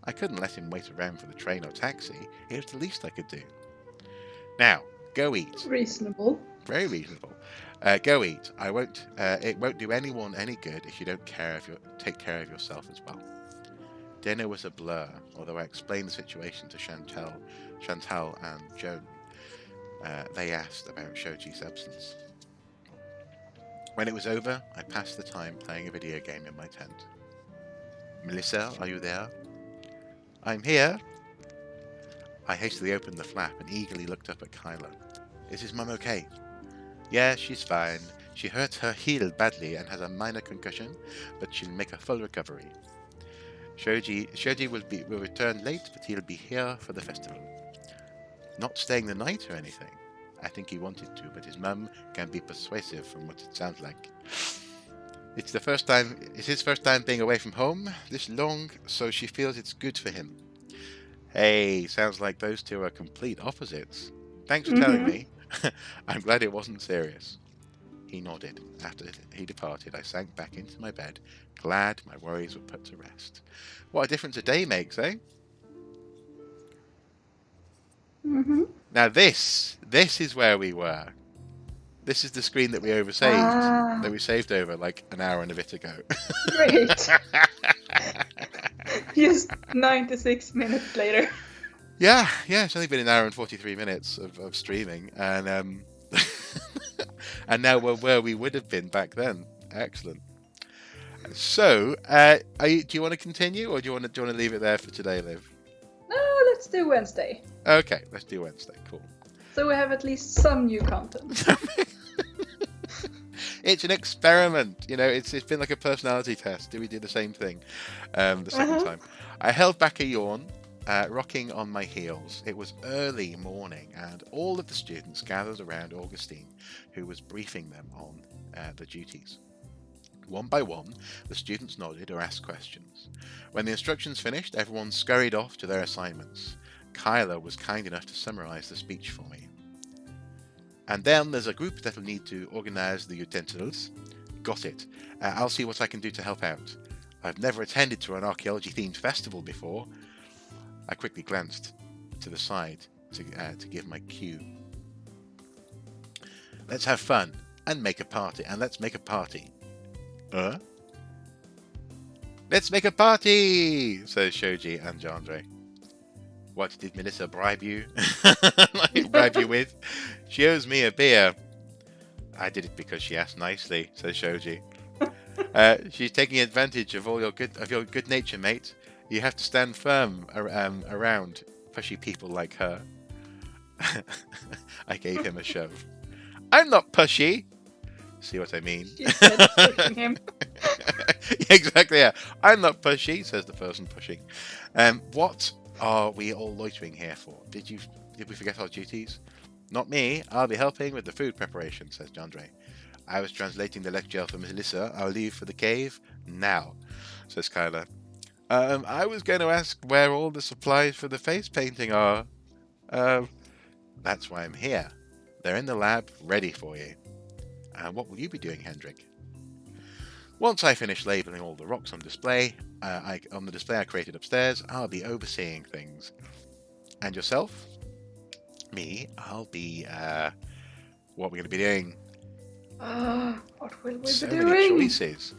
I couldn't let him wait around for the train or taxi. It was the least I could do. Now, go eat. Reasonable. Very reasonable. Go eat. It won't do anyone any good if you don't take care of yourself as well. Dinner was a blur, although I explained the situation to Chantal and Joan. They asked about Shoji's absence. When it was over, I passed the time playing a video game in my tent. Melissa, are you there? I'm here. I hastily opened the flap and eagerly looked up at Kyla. Is his mum okay? Yeah, she's fine. She hurt her heel badly and has a minor concussion, but she'll make a full recovery. Shoji will return late, but he'll be here for the festival. Not staying the night or anything. I think he wanted to, but his mum can be persuasive from what it sounds like. It's his first time being away from home this long, so she feels it's good for him. Hey, sounds like those two are complete opposites. Thanks for telling me. I'm glad it wasn't serious. He nodded. After he departed, I sank back into my bed, glad my worries were put to rest. What a difference a day makes, eh? Now this is where we were. This is the screen that we oversaved. That we saved over like an hour and a bit ago. Great. Just 96 minutes later. Yeah, it's only been an hour and 43 minutes of streaming, and and now we're where we would have been back then. Excellent. So, do you want to continue, or do you want to leave it there for today, Liv? No, let's do Wednesday. Okay, let's do Wednesday. Cool. So we have at least some new content. It's an experiment, it's been like a personality test. Do we do the same thing the second time? I held back a yawn, rocking on my heels. It was early morning, and all of the students gathered around Augustine, who was briefing them on the duties. One by one, the students nodded or asked questions. When the instructions finished, everyone scurried off to their assignments. Kyla was kind enough to summarize the speech for me. And then there's a group that will need to organize the utensils. Got it. I'll see what I can do to help out. I've never attended to an archaeology-themed festival before. I quickly glanced to the side to give my cue. Let's have fun and make a party. Let's make a party. Let's make a party, says Shoji and Jandre. What did Melissa bribe you? Bribe you with? She owes me a beer. I did it because she asked nicely, says Shoji. She's taking advantage of your good nature, mate. You have to stand firm around pushy people like her. I gave him a shove. I'm not pushy. See what I mean? She said pushing him. Exactly, yeah. I'm not pushy, says the person pushing. What are we all loitering here for? Did we forget our duties? Not me. I'll be helping with the food preparation, says Jandre. I was translating the lecture for Melissa. I'll leave for the cave now, says Kyla. I was going to ask where all the supplies for the face painting are. That's why I'm here. They're in the lab, ready for you. And what will you be doing, Hendrik? Once I finish labeling all the rocks on display, on the display I created upstairs, I'll be overseeing things. And yourself? Me, I'll be, what we're going to be doing. What will we So be doing? many choices.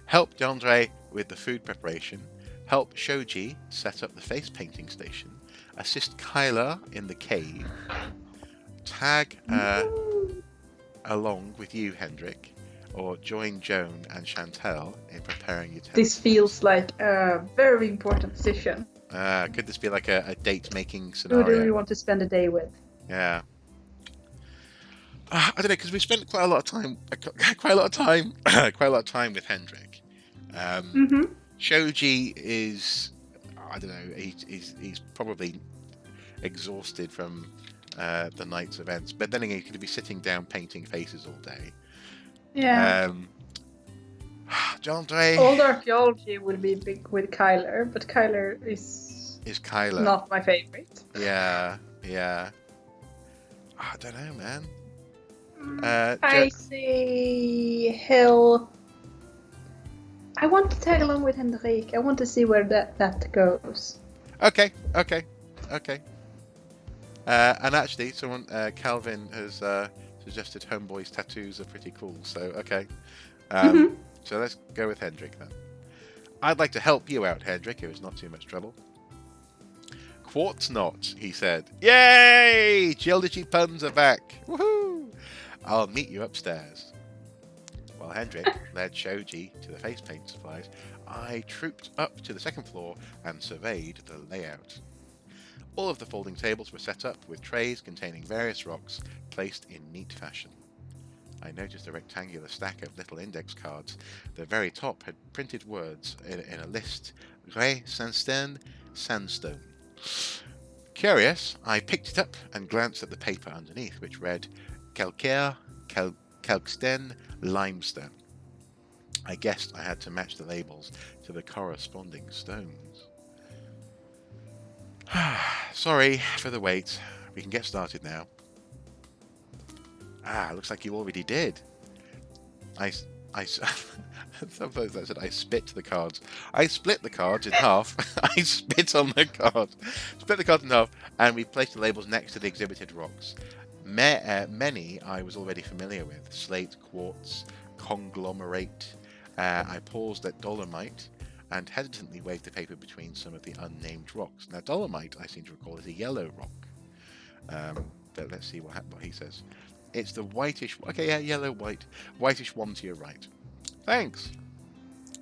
Help Jandre with the food preparation. Help Shoji set up the face painting station. Assist Kyla in the cave. Tag along with you, Hendrik. Or join Joan and Chantal in preparing utensils. This feels like a very important decision. Could this be like a date-making Who scenario? do you want to spend a day with? Yeah. I don't know, because we spent quite a lot of time with Hendrik. Shoji is, I don't know, he's probably exhausted from the night's events, but then again, he could be sitting down painting faces all day. Yeah. John Dre. Old archaeology would be big with Kyler, but Kyler is Kyler not my favorite. Yeah. I don't know, man. I see Hill. I want to tag along with Hendrik. I want to see where that goes. Okay. And actually, someone, Calvin, has suggested Homeboy's tattoos are pretty cool. So, okay. So let's go with Hendrik then. I'd like to help you out, Hendrik, if it's not too much trouble. Quartz knot, he said. Yay! Geology puns are back. Woohoo! I'll meet you upstairs. While Hendrik led Shoji to the face paint supplies, I trooped up to the second floor and surveyed the layout. All of the folding tables were set up with trays containing various rocks placed in neat fashion. I noticed a rectangular stack of little index cards. The very top had printed words in a list. Grès Sandstone, sandstone. Curious, I picked it up and glanced at the paper underneath, which read Calcaire, Kalksten, Limestone. I guessed I had to match the labels to the corresponding stones. Sorry for the wait. We can get started now. Looks like you already did. Sometimes I said I spit the cards. I split the cards in half. I spit on the cards. Split the cards in half, and we placed the labels next to the exhibited rocks. Many I was already familiar with. Slate, quartz, conglomerate. I paused at dolomite and hesitantly waved the paper between some of the unnamed rocks. Now, dolomite, I seem to recall, is a yellow rock. But let's see what he says. It's the whitish... Okay, yeah, yellow, whitish one to your right. Thanks.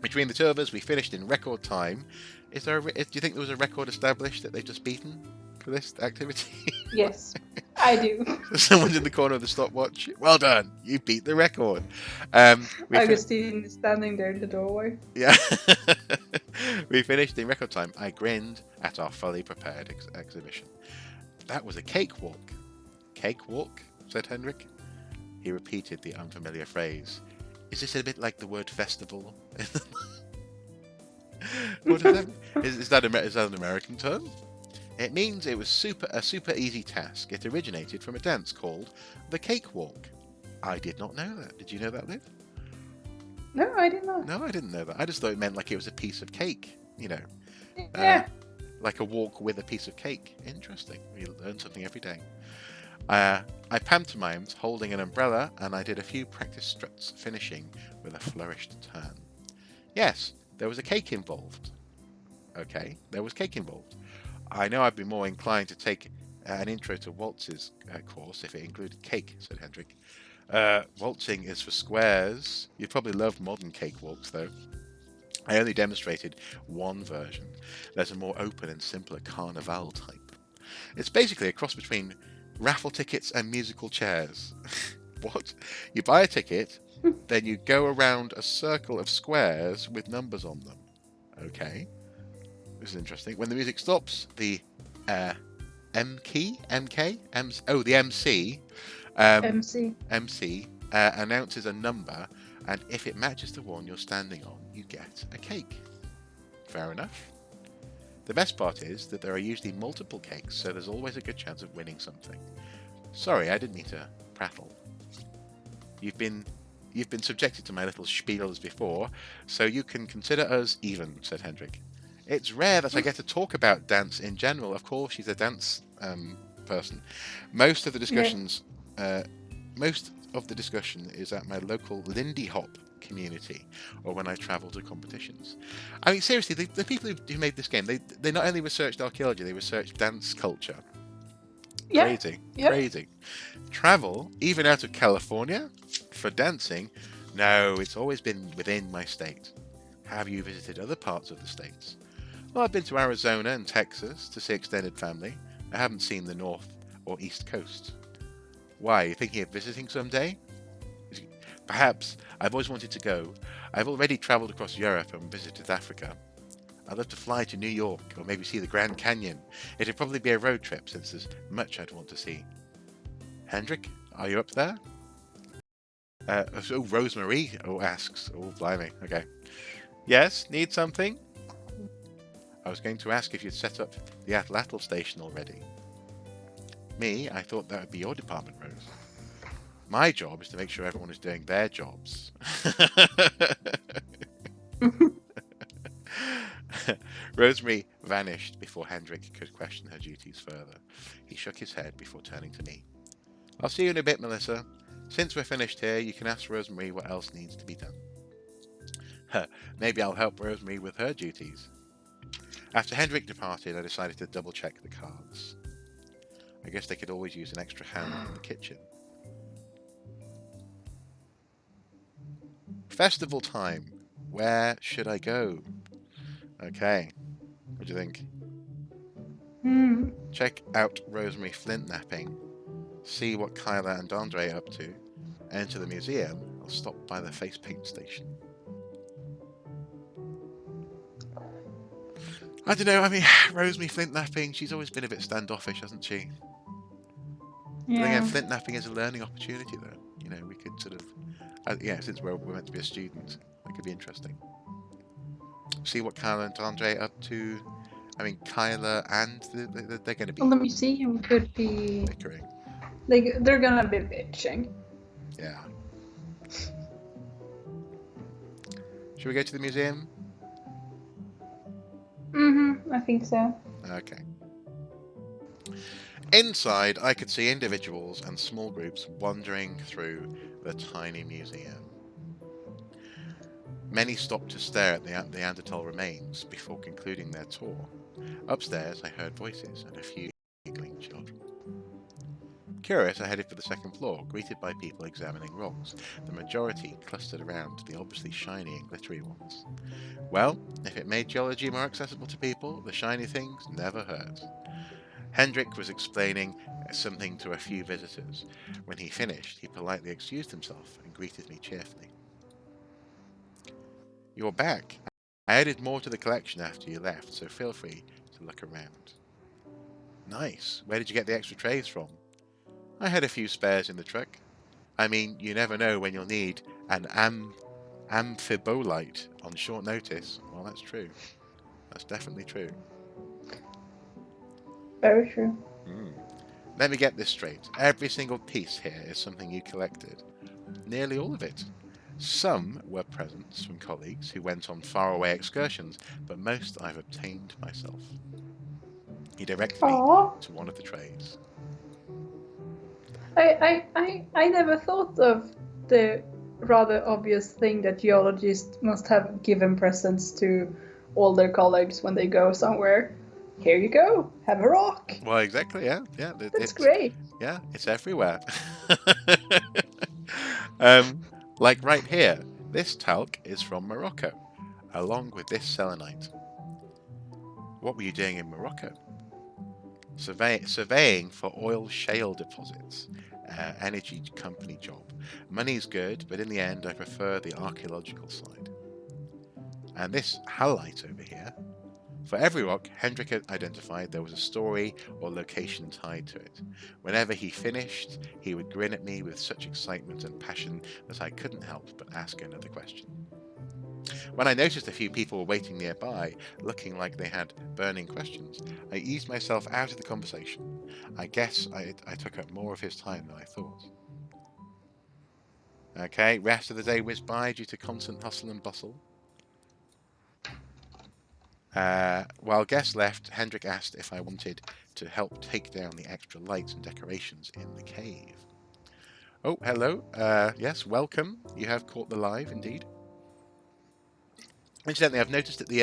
Between the two of us, we finished in record time. Do you think there was a record established that they've just beaten for this activity? Yes, I do. Someone's in the corner of the stopwatch. Well done. You beat the record. Augustine is standing there in the doorway. Yeah. We finished in record time. I grinned at our fully prepared exhibition. That was a cakewalk. Cakewalk? Said Hendrik. He repeated the unfamiliar phrase. Is this a bit like the word festival? What is that? Is that an American term? It means it was a super easy task. It originated from a dance called the cakewalk. I did not know that. Did you know that, Liv? No, I did not. No, I didn't know that. I just thought it meant like it was a piece of cake, you know. Yeah. Like a walk with a piece of cake. Interesting. We learn something every day. I pantomimed holding an umbrella, and I did a few practice struts, finishing with a flourished turn. Yes, there was a cake involved. Okay, there was cake involved. I know I'd be more inclined to take an intro to waltzes course if it included cake, said Hendrik. Waltzing is for squares. You'd probably love modern cakewalks, though. I only demonstrated one version. There's a more open and simpler carnival type. It's basically a cross between raffle tickets and musical chairs. What? You buy a ticket, then you go around a circle of squares with numbers on them. Okay. This is interesting. When the music stops, the the MC announces a number, and if it matches the one you're standing on, you get a cake. Fair enough. The best part is that there are usually multiple cakes, so there's always a good chance of winning something. Sorry, I didn't mean to prattle. You've been subjected to my little spiels before, so you can consider us even, said Hendrik. It's rare that I get to talk about dance in general. Of course, she's a dance person. Most of the discussion is at my local Lindy Hop community, or when I travel to competitions. I mean, seriously, the people who made this game, they not only researched archaeology, they researched dance culture. Yeah. Crazy. Travel, even out of California, for dancing? No, it's always been within my state. Have you visited other parts of the states? Well, I've been to Arizona and Texas to see extended family. I haven't seen the north or east coast. Why, are you thinking of visiting someday? Perhaps. I've always wanted to go. I've already travelled across Europe and visited Africa. I'd love to fly to New York or maybe see the Grand Canyon. It'd probably be a road trip since there's much I'd want to see. Hendrik, are you up there? Rosemary asks. Oh, blimey. Okay. Yes, need something? I was going to ask if you'd set up the Atlatl station already. Me, I thought that would be your department, Rose. My job is to make sure everyone is doing their jobs. Rosemary vanished before Hendrik could question her duties further. He shook his head before turning to me. I'll see you in a bit, Melissa. Since we're finished here, you can ask Rosemary what else needs to be done. Maybe I'll help Rosemary with her duties. After Hendrik departed, I decided to double-check the cards. I guess they could always use an extra hand in the kitchen. Festival time. Where should I go? Okay. What do you think? Check out Rosemary flint napping. See what Kyla and Andre are up to. Enter the museum. I'll stop by the face paint station. I don't know. I mean, Rosemary flint napping. She's always been a bit standoffish, hasn't she? Yeah. But again, flint napping is a learning opportunity, though. You know, we could sort of, since we're meant to be a student, that could be interesting. See what Kyla and Andre are up to. I mean, Kyla and they're going to be. Well, the museum could be bickering. They're gonna be bitching. Yeah. Should we go to the museum? I think so. Okay. Inside, I could see individuals and small groups wandering through the tiny museum. Many stopped to stare at the Neanderthal remains before concluding their tour. Upstairs, I heard voices and a few giggling children. Curious, I headed for the second floor, greeted by people examining rocks, the majority clustered around the obviously shiny and glittery ones. Well, if it made geology more accessible to people, the shiny things never hurt. Hendrik was explaining something to a few visitors. When he finished, he politely excused himself and greeted me cheerfully. You're back. I added more to the collection after you left, so feel free to look around. Nice. Where did you get the extra trays from? I had a few spares in the truck. I mean, you never know when you'll need an amphibolite on short notice. Well, that's true. That's definitely true. Very true. Let me get this straight. Every single piece here is something you collected. Nearly all of it. Some were presents from colleagues who went on faraway excursions, but most I've obtained myself. He directed me to one of the trays. I never thought of the rather obvious thing that geologists must have given presents to all their colleagues when they go somewhere. Here you go, have a rock. Well, exactly, yeah. That's great. Yeah, it's everywhere. Like right here, this talc is from Morocco, along with this selenite. What were you doing in Morocco? Surveying for oil shale deposits. Energy company job. Money's good, but in the end I prefer the archaeological side. And this halite over here. For every rock, Hendrik identified there was a story or location tied to it. Whenever he finished, he would grin at me with such excitement and passion that I couldn't help but ask another question. When I noticed a few people were waiting nearby, looking like they had burning questions, I eased myself out of the conversation. I guess I took up more of his time than I thought. Okay, rest of the day whizzed by due to constant hustle and bustle. While guests left, Hendrik asked if I wanted to help take down the extra lights and decorations in the cave. Oh, hello. Yes, welcome. You have caught the live, indeed. Incidentally, I've noticed that the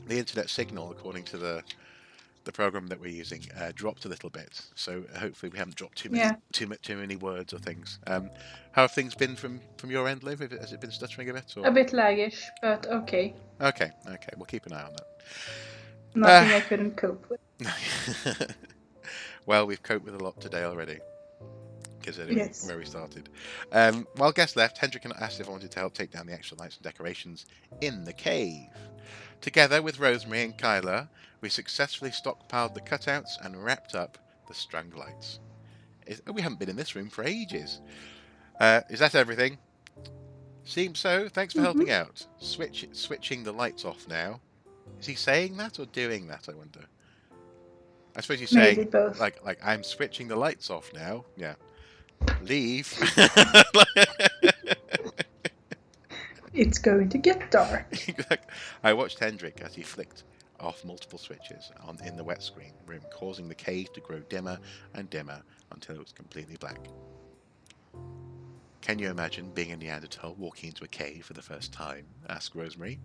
internet signal, according to the program that we're using, dropped a little bit. So hopefully we haven't dropped too many words or things. How have things been from your end, Liv? Has it been stuttering a bit? Or? A bit laggish, but okay. Okay. We'll keep an eye on that. Nothing I couldn't cope with. Well, we've coped with a lot today already. considering where we started. While guests left, Hendrik and asked if I wanted to help take down the extra lights and decorations in the cave. Together with Rosemary and Kyla, we successfully stockpiled the cutouts and wrapped up the strang lights. We haven't been in this room for ages. Is that everything? Seems so. Thanks for helping out. Switching the lights off now. Is he saying that or doing that, I wonder? I suppose he's saying, like, I'm switching the lights off now. Yeah. Leave. It's going to get dark. I watched Hendrik as he flicked off multiple switches in the wet screen room, causing the cave to grow dimmer and dimmer until it was completely black. Can you imagine being a Neanderthal walking into a cave for the first time? Asked Rosemary.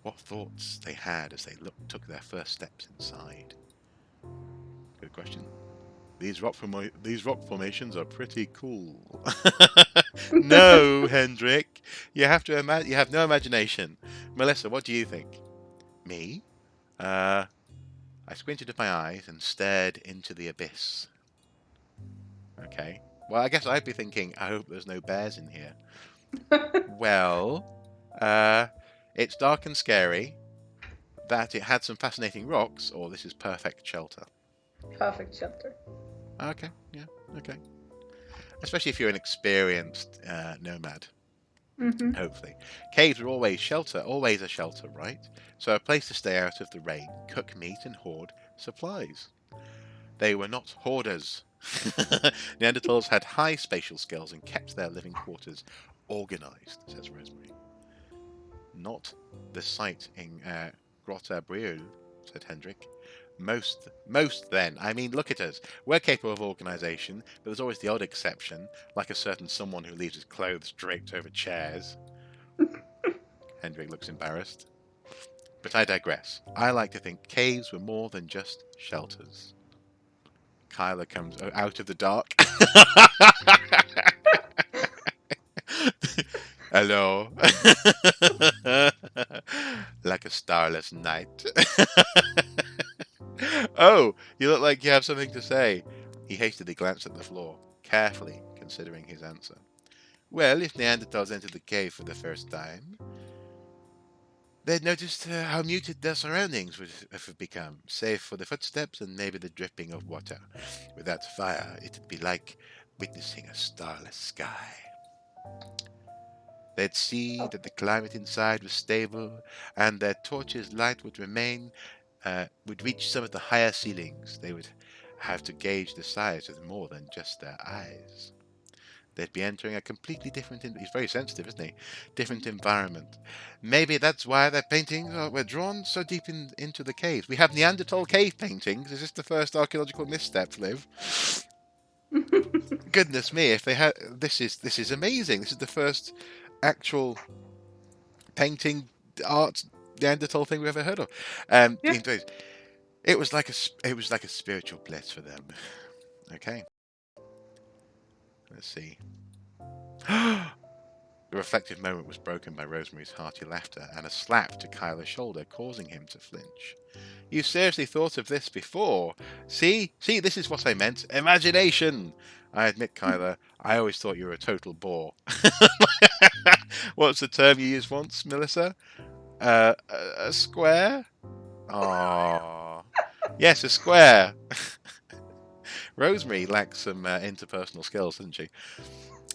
What thoughts they had as they took their first steps inside? Good question. These rock formations are pretty cool. No, Hendrik. You have no imagination. Melissa, what do you think? Me? I squinted with my eyes and stared into the abyss. Okay. Well, I guess I'd be thinking, I hope there's no bears in here. Well, it's dark and scary, that it had some fascinating rocks, or this is perfect shelter. Perfect shelter. Okay, yeah, okay. Especially if you're an experienced nomad, hopefully. Caves are always a shelter, right? So a place to stay out of the rain, cook meat and hoard supplies. They were not hoarders. Neanderthals had high spatial skills and kept their living quarters organized, says Rosemary. Not the site in Grotta Breuil, said Hendrik. Most then. I mean, look at us. We're capable of organisation, but there's always the odd exception, like a certain someone who leaves his clothes draped over chairs. Hendrik looks embarrassed. But I digress. I like to think caves were more than just shelters. Kyla comes out of the dark. Hello. Like a starless night. Oh, you look like you have something to say. He hastily glanced at the floor, carefully considering his answer. Well, if Neanderthals entered the cave for the first time, they'd noticed how muted their surroundings would have become, save for the footsteps and maybe the dripping of water. Without fire, it'd be like witnessing a starless sky. They'd see that the climate inside was stable, and their torches' light would reach some of the higher ceilings. They would have to gauge the size with more than just their eyes. They'd be entering a completely different... He's very sensitive, isn't he? Different environment. Maybe that's why their paintings were drawn so deep into the caves. We have Neanderthal cave paintings. Is this the first archaeological misstep, Liv? Goodness me! If they had, this is amazing. This is the first actual painting art Neanderthal thing we've ever heard of. It was like a spiritual bliss for them. Okay. Let's see. The reflective moment was broken by Rosemary's hearty laughter and a slap to Kyla's shoulder, causing him to flinch. You seriously thought of this before? See, this is what I meant. Imagination! I admit, Kyla, I always thought you were a total bore. What's the term you used once, Melissa? A square? Aww. Yes, a square. Rosemary lacks some interpersonal skills, doesn't she?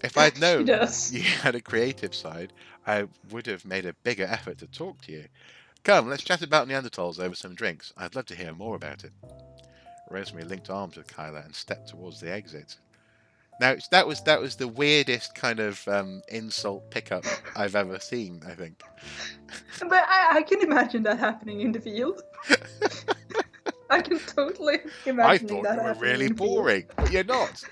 If I'd known you had a creative side, I would have made a bigger effort to talk to you. Come, let's chat about Neanderthals over some drinks. I'd love to hear more about it. Rosemary linked arms with Kyla and stepped towards the exit. Now, that was the weirdest kind of insult pickup I've ever seen, I think. But I can imagine that happening in the field. I can totally imagine that happening. I thought you were really boring, but you're not.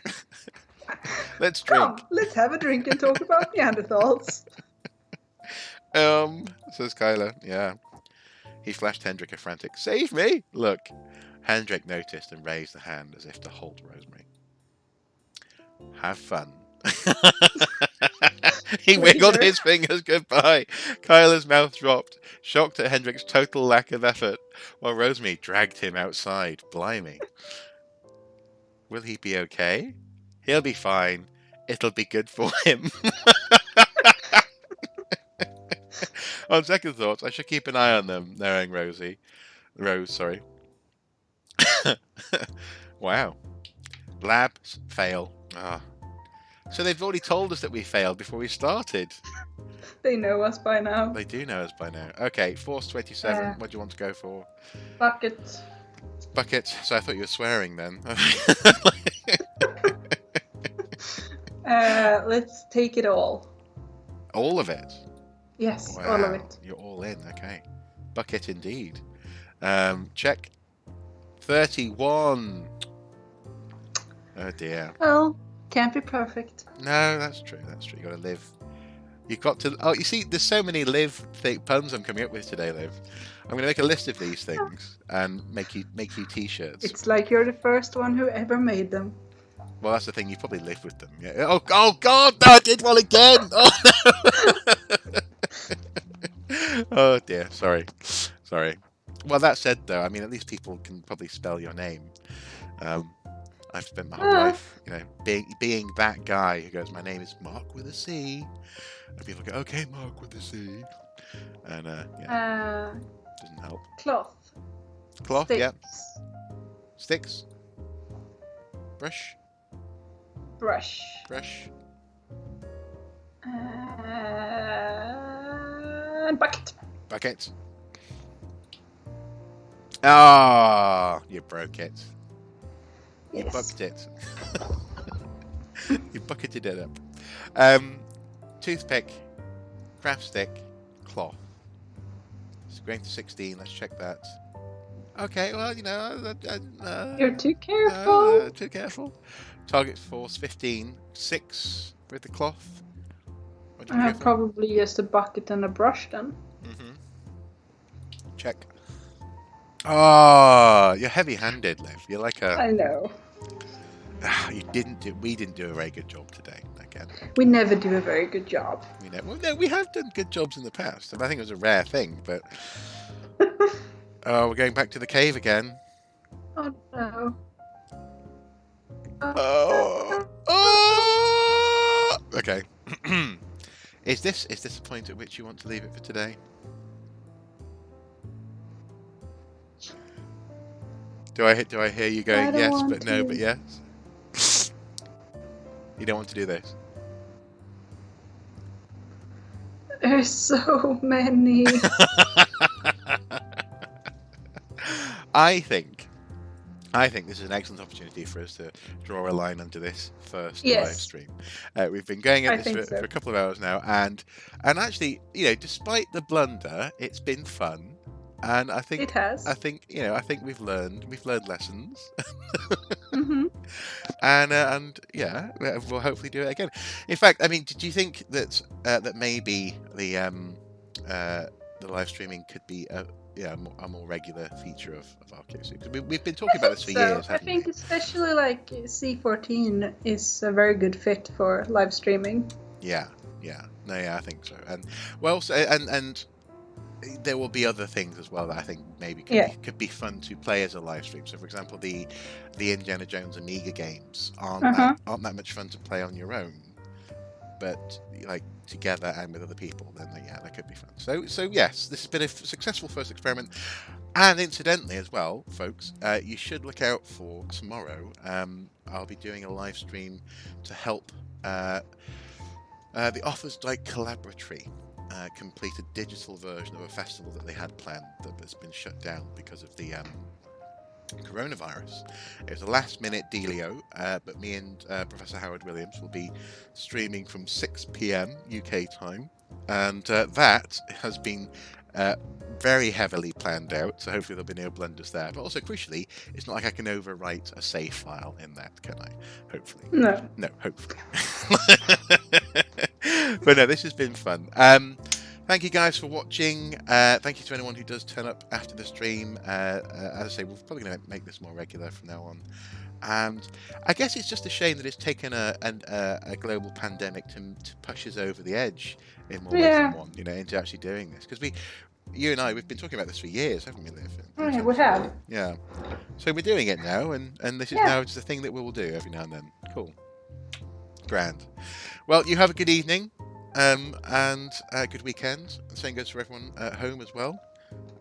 Let's drink. Come, let's have a drink and talk about Neanderthals. Says Kyla. Yeah. He flashed Hendrik a frantic, "Save me!" look. Hendrik noticed and raised a hand as if to halt Rosemary. Have fun. He wiggled his fingers goodbye. Kyla's mouth dropped, shocked at Hendrik's total lack of effort, while Rosemary dragged him outside. Blimey. Will he be okay? He'll be fine. it'll be good for him. On second thoughts, I should keep an eye on them, knowing Rose, sorry. Wow. Labs fail. Ah. So they've already told us that we failed before we started. They know us by now. They do know us by now. Okay, Force 27. What do you want to go for? Bucket. Bucket. So I thought you were swearing then. Let's take it all. All of it? Yes, wow. All of it. You're all in. Okay. Bucket indeed. Check. 31. Oh dear. Well, can't be perfect. No, that's true. That's true. You got to live. You've got to. Oh, you see, there's so many Liv puns I'm coming up with today, Liv. I'm going to make a list of these things and make you T-shirts. It's like you're the first one who ever made them. Well, that's the thing. You probably lived with them. Yeah. Oh God! No, I did one again. Oh no! Oh dear. Sorry. Well, that said, though, I mean, at least people can probably spell your name. I've spent my whole life, being that guy who goes, "My name is Mark with a C," and people go, "Okay, Mark with a C," and doesn't help. Cloth. Cloth, yeah. Sticks. Brush. And bucket. Ah, you broke it. You bucked it. You bucketed it up. Toothpick, craft stick, cloth. It's going to 16. Let's check that. Okay, well, You're too careful. Too careful. Target force 15. 6 with the cloth. Probably just a bucket and a brush then. Check. Oh, you're heavy-handed, Liv. You're like a. I know. We didn't do a very good job today. Again. We never do a very good job. We have done good jobs in the past, and I think it was a rare thing. But we're going back to the cave again. Oh no. Okay. Is this a point at which you want to leave it for today? Do I hear you going yes, but no, but yes? You don't want to do this? There's so many. I think this is an excellent opportunity for us to draw a line under this first live stream. We've been going at this for a couple of hours now, and actually, despite the blunder, it's been fun. And I think it has. I think we've learned lessons. And we'll hopefully do it again. In fact, I mean, did you think that that maybe the live streaming could be a more regular feature of Archaeology? Because we've been talking about this for years. I think especially like C14 is a very good fit for live streaming. I think so. And and there will be other things as well that I think maybe could be fun to play as a live stream. So, for example, the Indiana Jones Amiga games aren't that much fun to play on your own, but like together and with other people, then that could be fun. So yes, this has been a successful first experiment. And incidentally, as well, folks, you should look out for tomorrow. I'll be doing a live stream to help the Offers Dyke Collaboratory complete a digital version of a festival that they had planned that's been shut down because of the coronavirus. It was a last-minute dealio, but me and Professor Howard Williams will be streaming from 6 p.m. UK time, and that has been very heavily planned out, so hopefully there'll be no blunders there. But also, crucially, it's not like I can overwrite a save file in that, can I? Hopefully. No, hopefully. But no, this has been fun. Thank you guys for watching. Thank you to anyone who does turn up after the stream. As I say, we're probably going to make this more regular from now on. And I guess it's just a shame that it's taken a global pandemic to push us over the edge in more ways than one, into actually doing this. Because you and I, we've been talking about this for years, haven't we, Liv? Yeah, we have. Yeah. So we're doing it now, and this is now just a thing that we will do every now and then. Cool. Grand. Well, you have a good evening, and a good weekend. And same goes for everyone at home as well.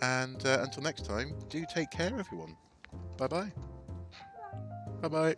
And until next time, do take care, everyone. Bye-bye. Bye-bye.